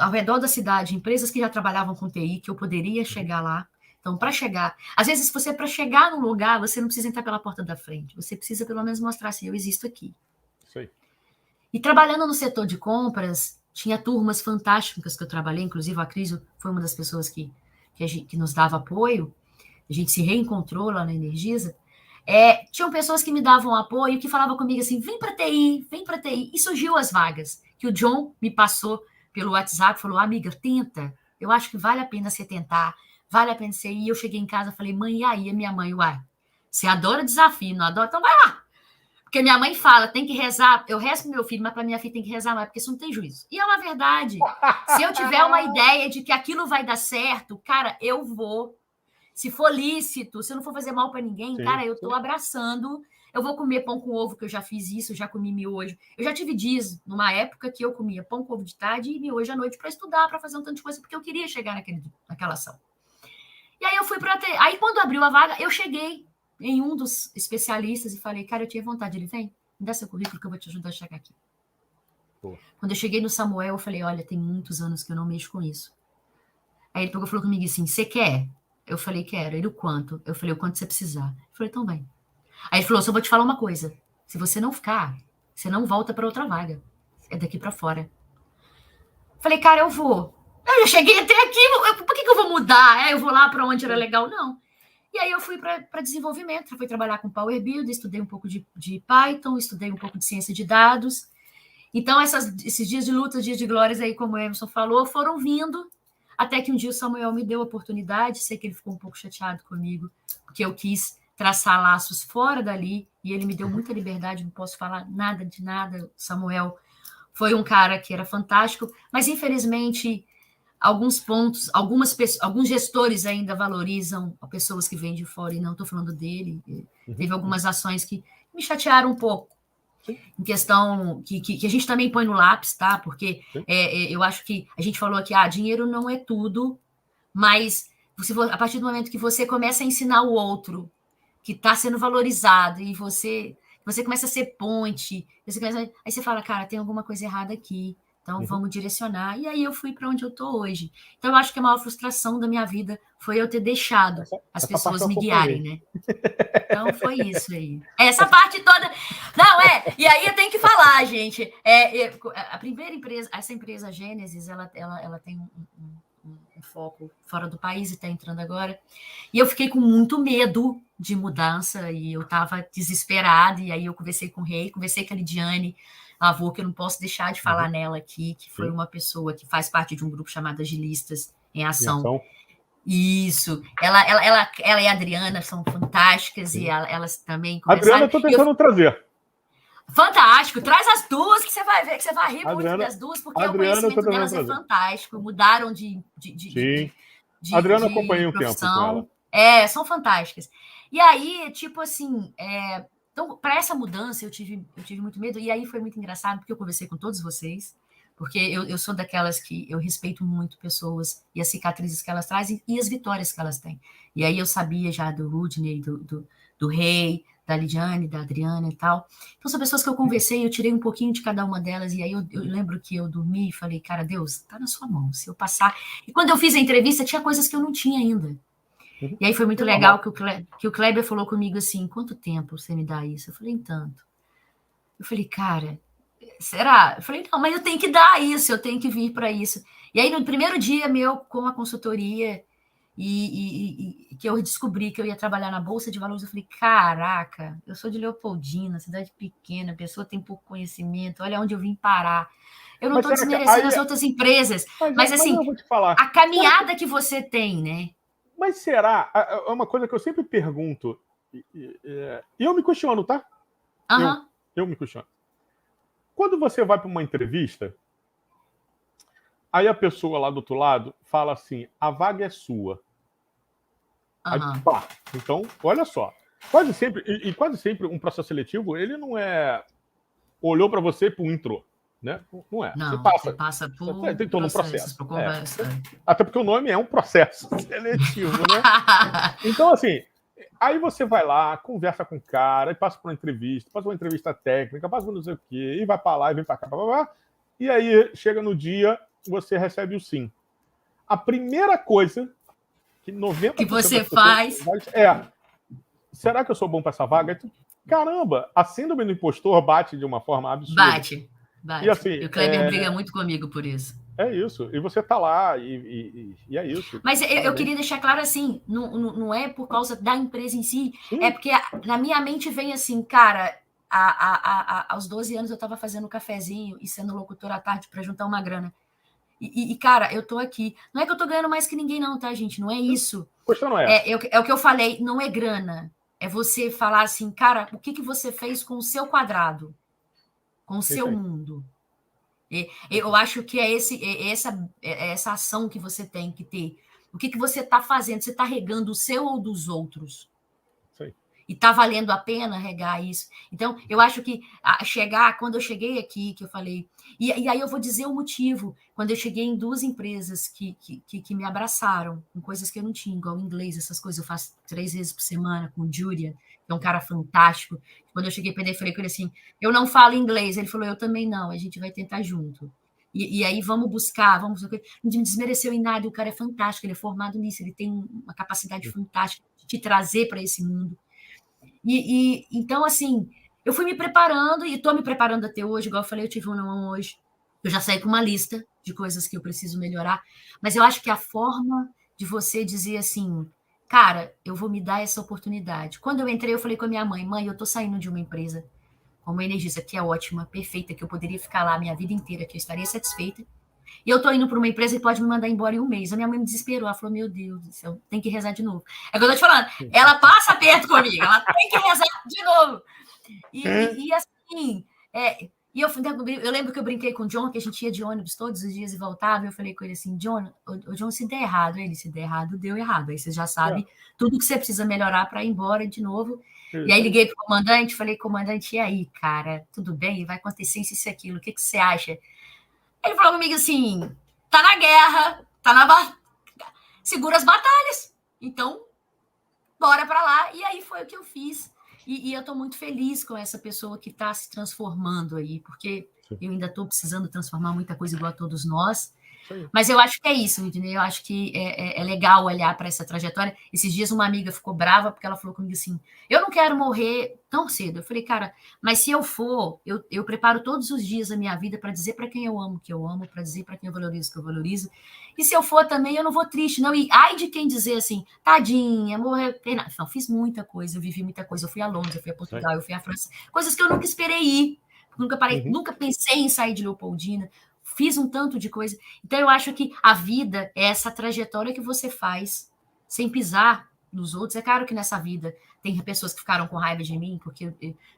ao redor da cidade empresas que já trabalhavam com TI, que eu poderia chegar lá. Então, para chegar... Às vezes, para chegar num lugar, você não precisa entrar pela porta da frente. Você precisa, pelo menos, mostrar assim, eu existo aqui. Sei. E trabalhando no setor de compras, tinha turmas fantásticas que eu trabalhei, inclusive a Cris foi uma das pessoas que nos dava apoio. A gente se reencontrou lá na Energisa. Tinham pessoas que me davam apoio, que falavam comigo assim, vem para TI. E surgiu as vagas, que o John me passou pelo WhatsApp, falou, amiga, tenta, eu acho que vale a pena você tentar, vale a pena você ir. E eu cheguei em casa e falei, mãe, e aí? A minha mãe, você adora desafio, não adora? Então vai lá. Porque minha mãe fala, tem que rezar, eu rezo pro meu filho, mas para minha filha tem que rezar mais, porque isso não tem juízo. E é uma verdade. Se eu tiver uma ideia de que aquilo vai dar certo, cara, eu vou. Se for lícito, se eu não for fazer mal para ninguém, cara, eu tô abraçando. Eu vou comer pão com ovo, que eu já fiz isso, eu já comi miojo. Eu já tive dias, numa época, que eu comia pão com ovo de tarde e miojo à noite para estudar, para fazer um tanto de coisa, porque eu queria chegar naquela ação. E aí eu fui para... Aí quando abriu a vaga, eu cheguei em um dos especialistas e falei, cara, eu tinha vontade. Ele, vem, me dá seu currículo que eu vou te ajudar a chegar aqui. Pô. Quando eu cheguei no Samuel, eu falei, olha, tem muitos anos que eu não mexo com isso. Aí ele pegou e falou comigo assim, você quer? Eu falei, quero. Ele, o quanto? Eu falei, o quanto você precisar. Eu falei, então vem. Aí ele falou, só vou te falar uma coisa. Se você não ficar, você não volta para outra vaga. É daqui para fora. Eu falei, cara, eu vou. Eu já cheguei até aqui, por que eu vou mudar? Eu vou lá para onde era legal? Não. E aí eu fui para desenvolvimento, eu fui trabalhar com Power Build, estudei um pouco de Python, estudei um pouco de ciência de dados. Então, esses dias de luta, dias de glórias aí, como o Emerson falou, foram vindo, até que um dia o Samuel me deu a oportunidade, sei que ele ficou um pouco chateado comigo, porque eu quis traçar laços fora dali, e ele me deu muita liberdade, não posso falar nada de nada. Samuel foi um cara que era fantástico, mas infelizmente... alguns pontos, alguns gestores ainda valorizam pessoas que vêm de fora, e não estou falando dele. Teve algumas ações que me chatearam um pouco. Sim. Em questão que a gente também põe no lápis, tá? Porque eu acho que a gente falou aqui, dinheiro não é tudo, mas a partir do momento que você começa a ensinar o outro que está sendo valorizado e você começa a ser ponte, aí você fala, cara, tem alguma coisa errada aqui, então vamos direcionar. E aí eu fui para onde eu estou hoje. Então eu acho que a maior frustração da minha vida foi eu ter deixado as pessoas me guiarem, né? Então foi isso aí. Essa parte toda. Não, e aí eu tenho que falar, gente. A primeira empresa, essa empresa Gênesis, ela tem um foco fora do país e está entrando agora. E eu fiquei com muito medo de mudança e eu estava desesperada. E aí eu conversei com o Rei, conversei com a Lidiane, a avó, que eu não posso deixar de falar nela aqui, que foi uma pessoa que faz parte de um grupo chamado Agilistas em Ação. Isso. Ela e a Adriana são fantásticas e elas também começaram... Adriana, eu estou tentando trazer. Fantástico, traz as duas que você vai ver, que você vai rir muito das duas, porque o conhecimento delas é fantástico, mudaram de Adriana, acompanhei um tempo com ela. São fantásticas. E aí, tipo assim, então, para essa mudança eu tive muito medo, e aí foi muito engraçado, porque eu conversei com todos vocês, porque eu sou daquelas que eu respeito muito pessoas e as cicatrizes que elas trazem e as vitórias que elas têm. E aí eu sabia já do Rudney, do Rei, da Lidiane, da Adriana e tal. Então, são pessoas que eu conversei, eu tirei um pouquinho de cada uma delas, e aí eu lembro que eu dormi e falei, cara, Deus, tá na sua mão, se eu passar... E quando eu fiz a entrevista, tinha coisas que eu não tinha ainda. E aí foi muito legal que o Kleber falou comigo assim, quanto tempo você me dá isso? Eu falei, tanto. Eu falei, cara, será? Eu falei, não, mas eu tenho que dar isso, eu tenho que vir para isso. E aí, no primeiro dia meu com a consultoria... E que eu descobri que eu ia trabalhar na Bolsa de Valores, eu falei, caraca, eu sou de Leopoldina, cidade pequena, a pessoa tem pouco conhecimento, olha onde eu vim parar. Eu não estou desmerecendo as outras empresas, mas assim, eu vou te falar. A caminhada que você tem, né? Mas será? É uma coisa que eu sempre pergunto, e eu me questiono, tá? Eu me questiono. Quando você vai para uma entrevista, aí a pessoa lá do outro lado fala assim, a vaga é sua. Aí, pá. Então, olha só. Quase sempre um processo seletivo, ele não é... Olhou para você e entrou. Né? Não é. Não, você passa por tem todo um processo. Por conversa. Até porque o nome é um processo seletivo, né? Então, assim, aí você vai lá, conversa com o cara, e passa por uma entrevista técnica, passa por não sei o quê, e vai para lá, e vem para cá, e aí chega no dia, você recebe o sim. A primeira coisa que 90% que você faz será que eu sou bom para essa vaga? Caramba, a síndrome do impostor bate de uma forma absurda. Bate. E assim, o Kleber briga muito comigo por isso. É isso. E você tá lá e é isso. Mas eu queria deixar claro assim, não é por causa da empresa em si, é porque na minha mente vem assim, cara, aos 12 anos eu estava fazendo um cafezinho e sendo locutora à tarde para juntar uma grana. E, cara, eu tô aqui. Não é que eu tô ganhando mais que ninguém, não, tá, gente? Não é isso. Não é. É o que eu falei, não é grana. É você falar assim, cara, o que você fez com o seu quadrado? Com o seu mundo? Eu acho que é essa ação que você tem que ter. O que você está fazendo? Você está regando o seu ou dos outros? Sim. E está valendo a pena regar isso? Então, eu acho que quando eu cheguei aqui, que eu falei... E aí eu vou dizer o motivo. Quando eu cheguei em 2 empresas que me abraçaram, com coisas que eu não tinha, igual inglês, essas coisas, eu faço 3 vezes por semana com o Júlia, que é um cara fantástico. Quando eu cheguei para ele, falei com ele assim, eu não falo inglês. Ele falou, eu também não, a gente vai tentar junto. E aí vamos buscar, não desmereceu em nada, o cara é fantástico, ele é formado nisso, ele tem uma capacidade fantástica de te trazer para esse mundo. Então, assim, eu fui me preparando e estou me preparando até hoje, igual eu falei, eu tive um hoje, eu já saí com uma lista de coisas que eu preciso melhorar, mas eu acho que a forma de você dizer assim, cara, eu vou me dar essa oportunidade. Quando eu entrei, eu falei com a minha mãe, eu tô saindo de uma empresa como energista, que é ótima, perfeita, que eu poderia ficar lá a minha vida inteira, que eu estaria satisfeita, e eu tô indo para uma empresa que pode me mandar embora em 1 mês. A minha mãe me desesperou, ela falou, meu Deus do céu, tem que rezar de novo. É o que eu tô te falando, ela passa perto comigo, ela tem que rezar de novo. E assim, eu lembro que eu brinquei com o John, que a gente ia de ônibus todos os dias e voltava, e eu falei com ele assim, John, se der errado, se der errado, deu errado. Aí você já sabe tudo que você precisa melhorar para ir embora de novo. E aí liguei para o comandante, falei, comandante, e aí, cara, tudo bem? Vai acontecer isso e aquilo, o que você acha? Ele falou comigo assim, tá na guerra, segura as batalhas, então bora para lá. E aí foi o que eu fiz. E eu estou muito feliz com essa pessoa que está se transformando aí, porque eu ainda estou precisando transformar muita coisa igual a todos nós. Mas eu acho que é isso, entendeu? Eu acho que é legal olhar para essa trajetória. Esses dias uma amiga ficou brava porque ela falou comigo assim, eu não quero morrer tão cedo. Eu falei, cara, mas se eu for, eu preparo todos os dias a minha vida para dizer para quem eu amo que eu amo, para dizer para quem eu valorizo que eu valorizo. E se eu for também, eu não vou triste, não. E ai de quem dizer assim, tadinha, morrer... Não, fiz muita coisa, eu vivi muita coisa. Eu fui a Londres, eu fui a Portugal, eu fui a França. Coisas que eu nunca esperei ir. Nunca pensei em sair de Leopoldina. Fiz um tanto de coisa. Então, eu acho que a vida é essa trajetória que você faz sem pisar nos outros. É claro que nessa vida tem pessoas que ficaram com raiva de mim, porque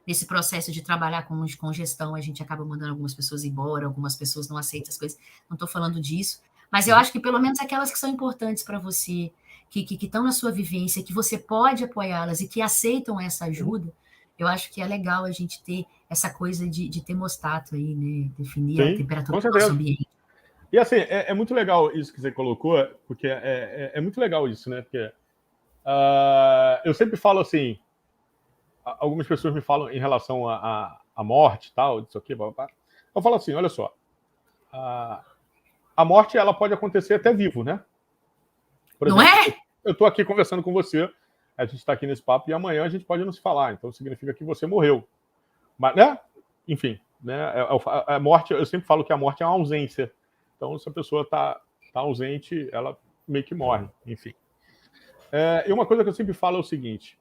nesse processo de trabalhar com gestão, a gente acaba mandando algumas pessoas embora, algumas pessoas não aceitam as coisas. Não estou falando disso. Mas eu acho que pelo menos aquelas que são importantes para você, que estão na sua vivência, que você pode apoiá-las e que aceitam essa ajuda, eu acho que é legal a gente ter essa coisa de termostato aí, né? Definir a temperatura do nosso ambiente. E assim, é muito legal isso que você colocou, porque é muito legal isso, né? Porque eu sempre falo assim, algumas pessoas me falam em relação à morte e tal, disso aqui, blá, blá, blá. Eu falo assim, olha só, a morte ela pode acontecer até vivo, né? Por exemplo, não é? Eu estou aqui conversando com você, a gente está aqui nesse papo e amanhã a gente pode não se falar, então significa que você morreu. Mas, né? Enfim, né? A morte, eu sempre falo que a morte é uma ausência. Então, se a pessoa está ausente, ela meio que morre, enfim. E uma coisa que eu sempre falo é o seguinte: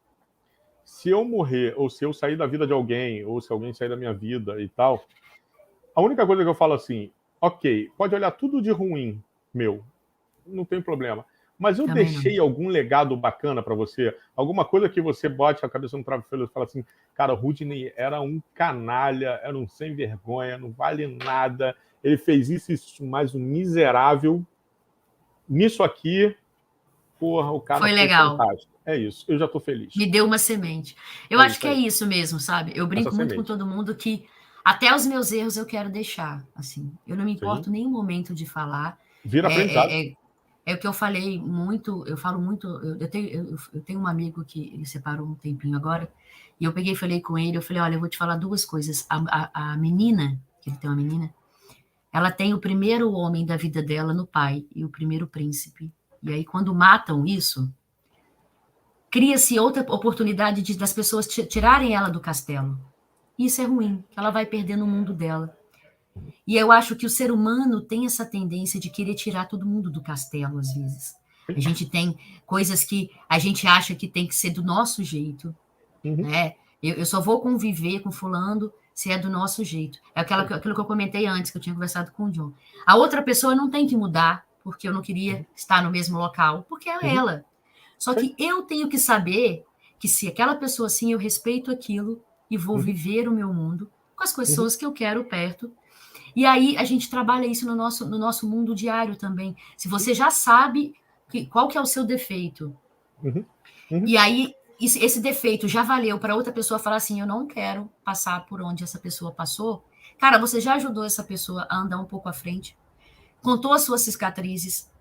se eu morrer, ou se eu sair da vida de alguém, ou se alguém sair da minha vida e tal, a única coisa que eu falo assim, ok, pode olhar tudo de ruim meu, não tem problema. Mas eu deixei algum legado bacana para você? Alguma coisa que você bote a cabeça no travesseiro e fala assim, cara, o Rudney era um canalha, era um sem vergonha, não vale nada, ele fez isso, mais um miserável. Nisso aqui, porra, o cara foi legal. Fantástico. É isso, eu já tô feliz. Me deu uma semente. Eu acho que é isso mesmo, sabe? Eu brinco muito com todo mundo que até os meus erros eu quero deixar, assim. Eu não me importo nenhum momento de falar. Vira aprendizado. É o que eu falei muito, eu falo muito, eu tenho um amigo que ele separou um tempinho agora, e eu peguei e falei com ele, eu falei, olha, eu vou te falar duas coisas. A menina, que ele tem uma menina, ela tem o primeiro homem da vida dela no pai, e o primeiro príncipe. E aí, quando matam isso, cria-se outra oportunidade das pessoas tirarem ela do castelo. Isso é ruim, ela vai perdendo o mundo dela. E eu acho que o ser humano tem essa tendência de querer tirar todo mundo do castelo, às vezes. A gente tem coisas que a gente acha que tem que ser do nosso jeito, né? Eu só vou conviver com fulano se é do nosso jeito. É aquilo que eu comentei antes, que eu tinha conversado com o John. A outra pessoa não tem que mudar, porque eu não queria estar no mesmo local, porque é ela. Só que eu tenho que saber que se aquela pessoa assim, eu respeito aquilo e vou viver o meu mundo com as pessoas que eu quero perto. E aí a gente trabalha isso no nosso mundo diário também. Se você já sabe qual que é o seu defeito, e aí esse defeito já valeu para outra pessoa falar assim, eu não quero passar por onde essa pessoa passou, cara, você já ajudou essa pessoa a andar um pouco à frente, contou as suas cicatrizes,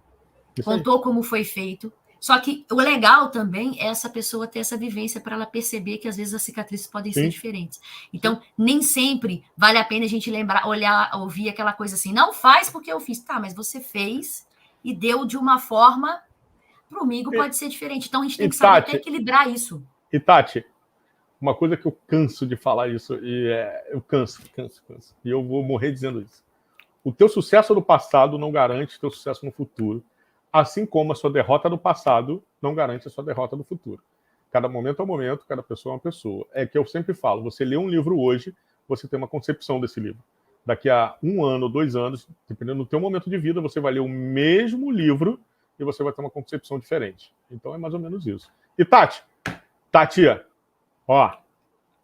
contou como foi feito. Só que o legal também é essa pessoa ter essa vivência para ela perceber que às vezes as cicatrizes podem ser diferentes. Então, nem sempre vale a pena a gente lembrar, olhar, ouvir aquela coisa assim, não faz porque eu fiz. Tá, mas você fez e deu de uma forma, para o amigo pode ser diferente. Então, a gente tem que saber até equilibrar isso. E, Tati, uma coisa que eu canso de falar isso, eu canso. E eu vou morrer dizendo isso. O teu sucesso no passado não garante o teu sucesso no futuro. Assim como a sua derrota do passado não garante a sua derrota do futuro. Cada momento é um momento, cada pessoa é uma pessoa. É que eu sempre falo, você lê um livro hoje, você tem uma concepção desse livro. Daqui a 1 ano, 2 anos, dependendo do teu momento de vida, você vai ler o mesmo livro e você vai ter uma concepção diferente. Então é mais ou menos isso. E Tati, ó,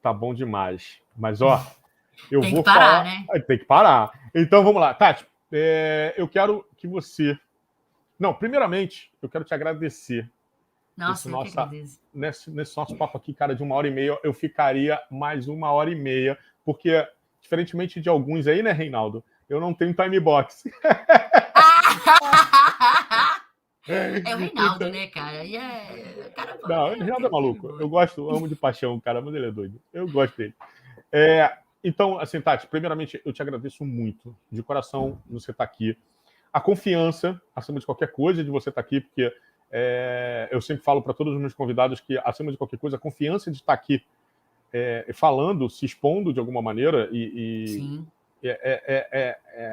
tá bom demais. Mas ó, eu vou falar... Né? Tem que parar. Então vamos lá. Tati, eu quero que você... Não, primeiramente, eu quero te agradecer Nossa, eu que agradeço. Nesse nosso papo aqui, cara, de 1h30, eu ficaria mais 1h30, porque, diferentemente de alguns aí, né, Reinaldo, eu não tenho time box. É o Reinaldo, né, cara? Cara, não, o Reinaldo é maluco. Eu amo de paixão, cara, mas ele é doido. Eu gosto dele. Então, assim, Tati, primeiramente, eu te agradeço muito, de coração, você estar aqui. A confiança, acima de qualquer coisa, de você estar aqui, porque eu sempre falo para todos os meus convidados que, acima de qualquer coisa, a confiança de estar aqui falando, se expondo de alguma maneira Sim.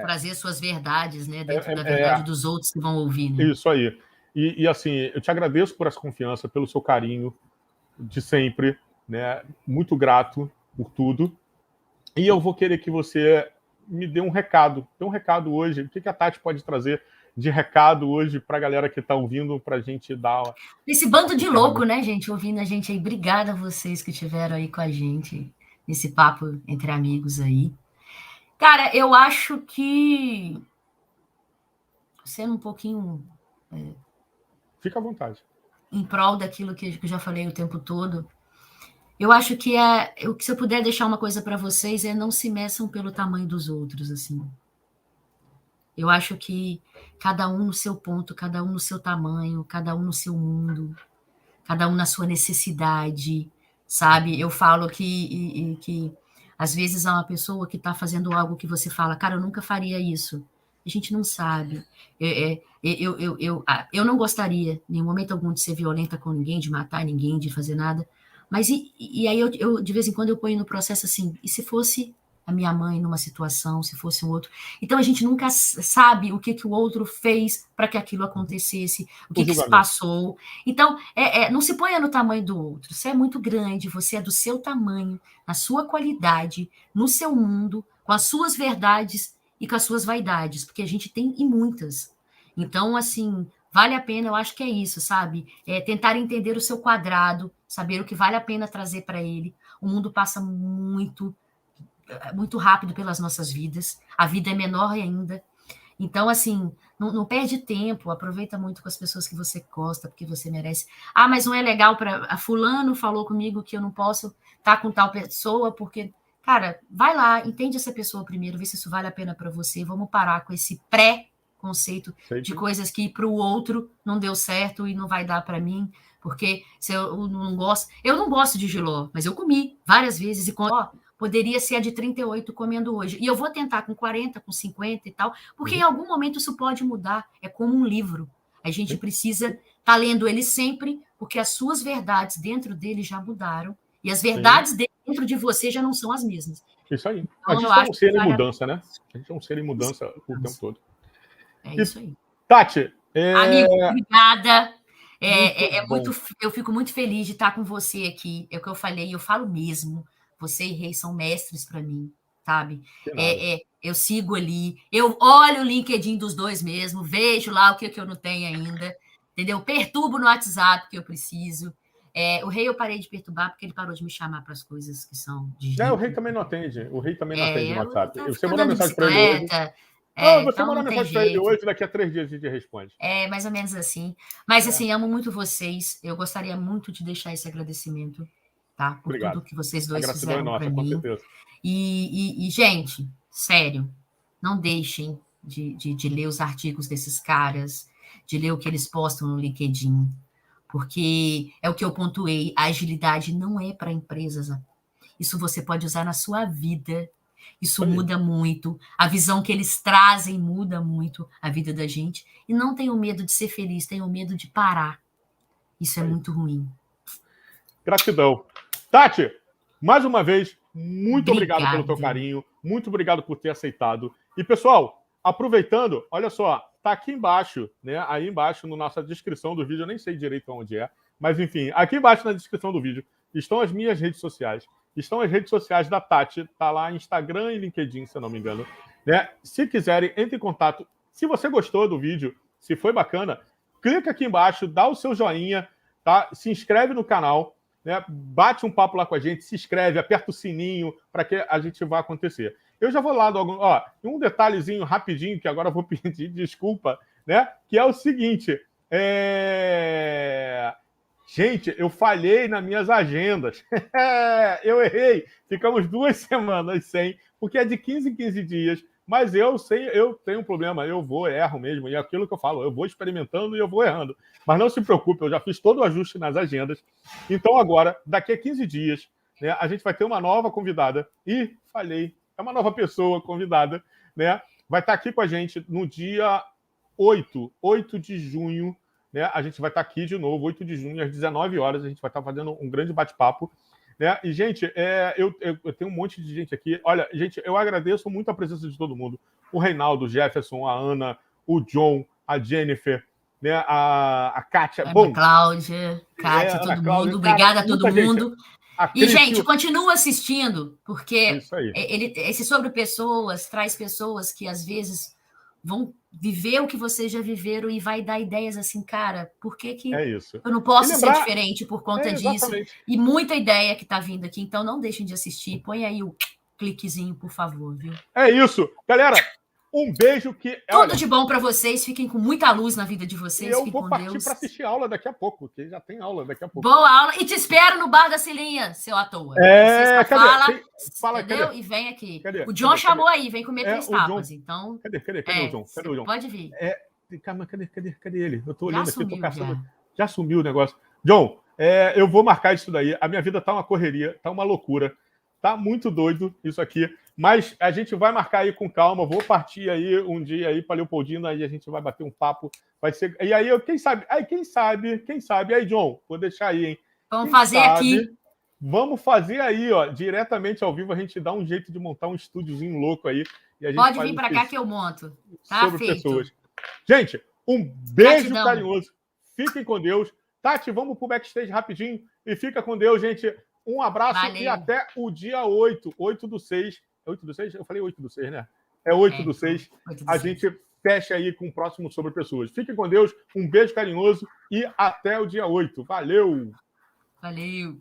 Trazer suas verdades, né, dentro da verdade dos outros que vão ouvir, né? Isso aí. E assim, eu te agradeço por essa confiança, pelo seu carinho de sempre, né? Muito grato por tudo. E eu vou querer que você me dê um recado. Dê um recado hoje. O que a Tati pode trazer de recado hoje para a galera que está ouvindo, para a gente dar... Esse bando de louco, né, gente? Ouvindo a gente aí. Obrigada a vocês que estiveram aí com a gente nesse papo entre amigos aí. Cara, eu acho que... Sendo um pouquinho... Fica à vontade. Em prol daquilo que eu já falei o tempo todo, eu acho que se eu puder deixar uma coisa para vocês, não se meçam pelo tamanho dos outros, assim. Eu acho que cada um no seu ponto, cada um no seu tamanho, cada um no seu mundo, cada um na sua necessidade, sabe? Eu falo que às vezes há uma pessoa que está fazendo algo que você fala, cara, eu nunca faria isso. A gente não sabe. Eu não gostaria, em nenhum momento algum, de ser violenta com ninguém, de matar ninguém, de fazer nada. Mas aí eu, de vez em quando, eu ponho no processo assim, e se fosse a minha mãe numa situação, se fosse um outro. Então a gente nunca sabe o que o outro fez para que aquilo acontecesse, o que se passou. Então, não se ponha no tamanho do outro. Você é muito grande, você é do seu tamanho, na sua qualidade, no seu mundo, com as suas verdades e com as suas vaidades, porque a gente tem e muitas. Então, assim, vale a pena, eu acho que é isso, sabe? Tentar entender o seu quadrado, saber o que vale a pena trazer para ele. O mundo passa muito rápido pelas nossas vidas, a vida é menor ainda. Então, assim, não perde tempo, aproveita muito com as pessoas que você gosta, porque você merece. Ah, mas não é legal para... A fulano falou comigo que eu não posso estar com tal pessoa, porque... Cara, vai lá, entende essa pessoa primeiro, vê se isso vale a pena para você. Vamos parar com esse pré-conceito de coisas que para o outro não deu certo e não vai dar para mim, porque se eu não gosto... Eu não gosto de jiló, mas eu comi várias vezes e poderia ser a de 38 comendo hoje. E eu vou tentar com 40, com 50 e tal, porque em algum momento isso pode mudar. É como um livro. A gente precisa estar lendo ele sempre, porque as suas verdades dentro dele já mudaram. E as verdades dentro de você já não são as mesmas. Isso aí. Então, a gente é um ser em mudança, né? A gente é um ser em mudança o tempo todo. É isso aí. Tati, amigo, obrigada. Eu fico muito feliz de estar com você aqui. É o que eu falei, eu falo mesmo. Você e Rei são mestres para mim, sabe? Eu sigo ali, eu olho o LinkedIn dos dois mesmo, vejo lá o que eu não tenho ainda, entendeu? Perturbo no WhatsApp que eu preciso. O Rei eu parei de perturbar porque ele parou de me chamar para as coisas que são de... o Rei também não atende. O Rei também não atende no WhatsApp. Você mandou mensagem para ele hoje. Você mandou mensagem para ele hoje, daqui a 3 dias a gente responde. Mais ou menos assim. Mas, assim, amo muito vocês. Eu gostaria muito de deixar esse agradecimento, tá? Por tudo que vocês dois fizeram para mim. Com certeza. E, gente, sério, não deixem de ler os artigos desses caras, de ler o que eles postam no LinkedIn, porque é o que eu pontuei, a agilidade não é para empresas. Isso você pode usar na sua vida. Isso muda muito. A visão que eles trazem muda muito a vida da gente. E não tenham medo de ser feliz, tenham medo de parar. Isso é muito ruim. Gratidão. Tati, mais uma vez, muito obrigado pelo teu carinho. Muito obrigado por ter aceitado. E, pessoal, aproveitando, olha só, tá aqui embaixo, né? Aí embaixo, na nossa descrição do vídeo, eu nem sei direito onde é, mas enfim, aqui embaixo na descrição do vídeo estão as minhas redes sociais. Estão as redes sociais da Tati, tá lá Instagram e LinkedIn, se eu não me engano. Né? Se quiserem, entre em contato. Se você gostou do vídeo, se foi bacana, clica aqui embaixo, dá o seu joinha, tá? Se inscreve no canal, né? Bate um papo lá com a gente, se inscreve, aperta o sininho para que a gente vá acontecer. Eu já vou lá, um detalhezinho rapidinho, que agora eu vou pedir desculpa, né? Que é o seguinte, Gente, eu falhei nas minhas agendas. Eu errei. Ficamos 2 semanas sem, porque é de 15 em 15 dias. Mas eu tenho um problema, erro mesmo. E é aquilo que eu falo, eu vou experimentando e eu vou errando. Mas não se preocupe, eu já fiz todo o ajuste nas agendas. Então agora, daqui a 15 dias, né, a gente vai ter uma nova convidada. E falhei, é uma nova pessoa convidada, né? Vai estar aqui com a gente no dia 8 de junho, né? A gente vai estar aqui de novo, 8 de junho, às 19 horas. A gente vai estar fazendo um grande bate-papo. Né? E, gente, eu tenho um monte de gente aqui. Olha, gente, eu agradeço muito a presença de todo mundo. O Reinaldo, o Jefferson, a Ana, o John, a Jennifer, né? A Kátia. Ana Cláudia, Kátia, todo Cláudia, mundo. Obrigada a todo mundo. E, gente, continua continua assistindo, porque isso aí. Esse Sobre Pessoas traz pessoas que, às vezes, vão viver o que vocês já viveram e vai dar ideias assim, cara, por que eu não posso ser diferente por conta disso? E muita ideia que está vindo aqui, então não deixem de assistir. Põe aí o cliquezinho, por favor, viu? É isso. Galera, um beijo que... Tudo de bom para vocês, fiquem com muita luz na vida de vocês. Eu vou partir para assistir aula daqui a pouco, porque já tem aula daqui a pouco. Boa aula, e te espero no Bar da Cilinha, seu à toa. Fala, entendeu? Cadê? E vem aqui. Cadê? O John chamou aí, vem comer 3 tapas, então... Cadê o John? Cadê o John? Pode vir. Calma, cadê ele? Eu tô olhando aqui, tô caçando. Já sumiu o negócio. John, eu vou marcar isso daí. A minha vida tá uma correria, tá uma loucura. Tá muito doido isso aqui. Mas a gente vai marcar aí com calma. Vou partir aí um dia aí para Leopoldina, aí a gente vai bater um papo. Vai ser... E aí, quem sabe? Aí, John, vou deixar aí, hein? Vamos fazer aqui. Vamos fazer aí, ó, diretamente ao vivo. A gente dá um jeito de montar um estúdiozinho louco aí. E a gente pode vir para cá que eu monto. Tá sobre feito. Pessoas. Gente, um beijo carinhoso. Fiquem com Deus. Tati, vamos pro backstage rapidinho. E fica com Deus, gente. Um abraço. Valeu. E até o dia 8 do 6. É 8 do 6? Eu falei 8 do 6, né? É 8 do 6. A gente fecha aí com o próximo Sobre Pessoas. Fiquem com Deus. Um beijo carinhoso. E até o dia 8. Valeu! Valeu!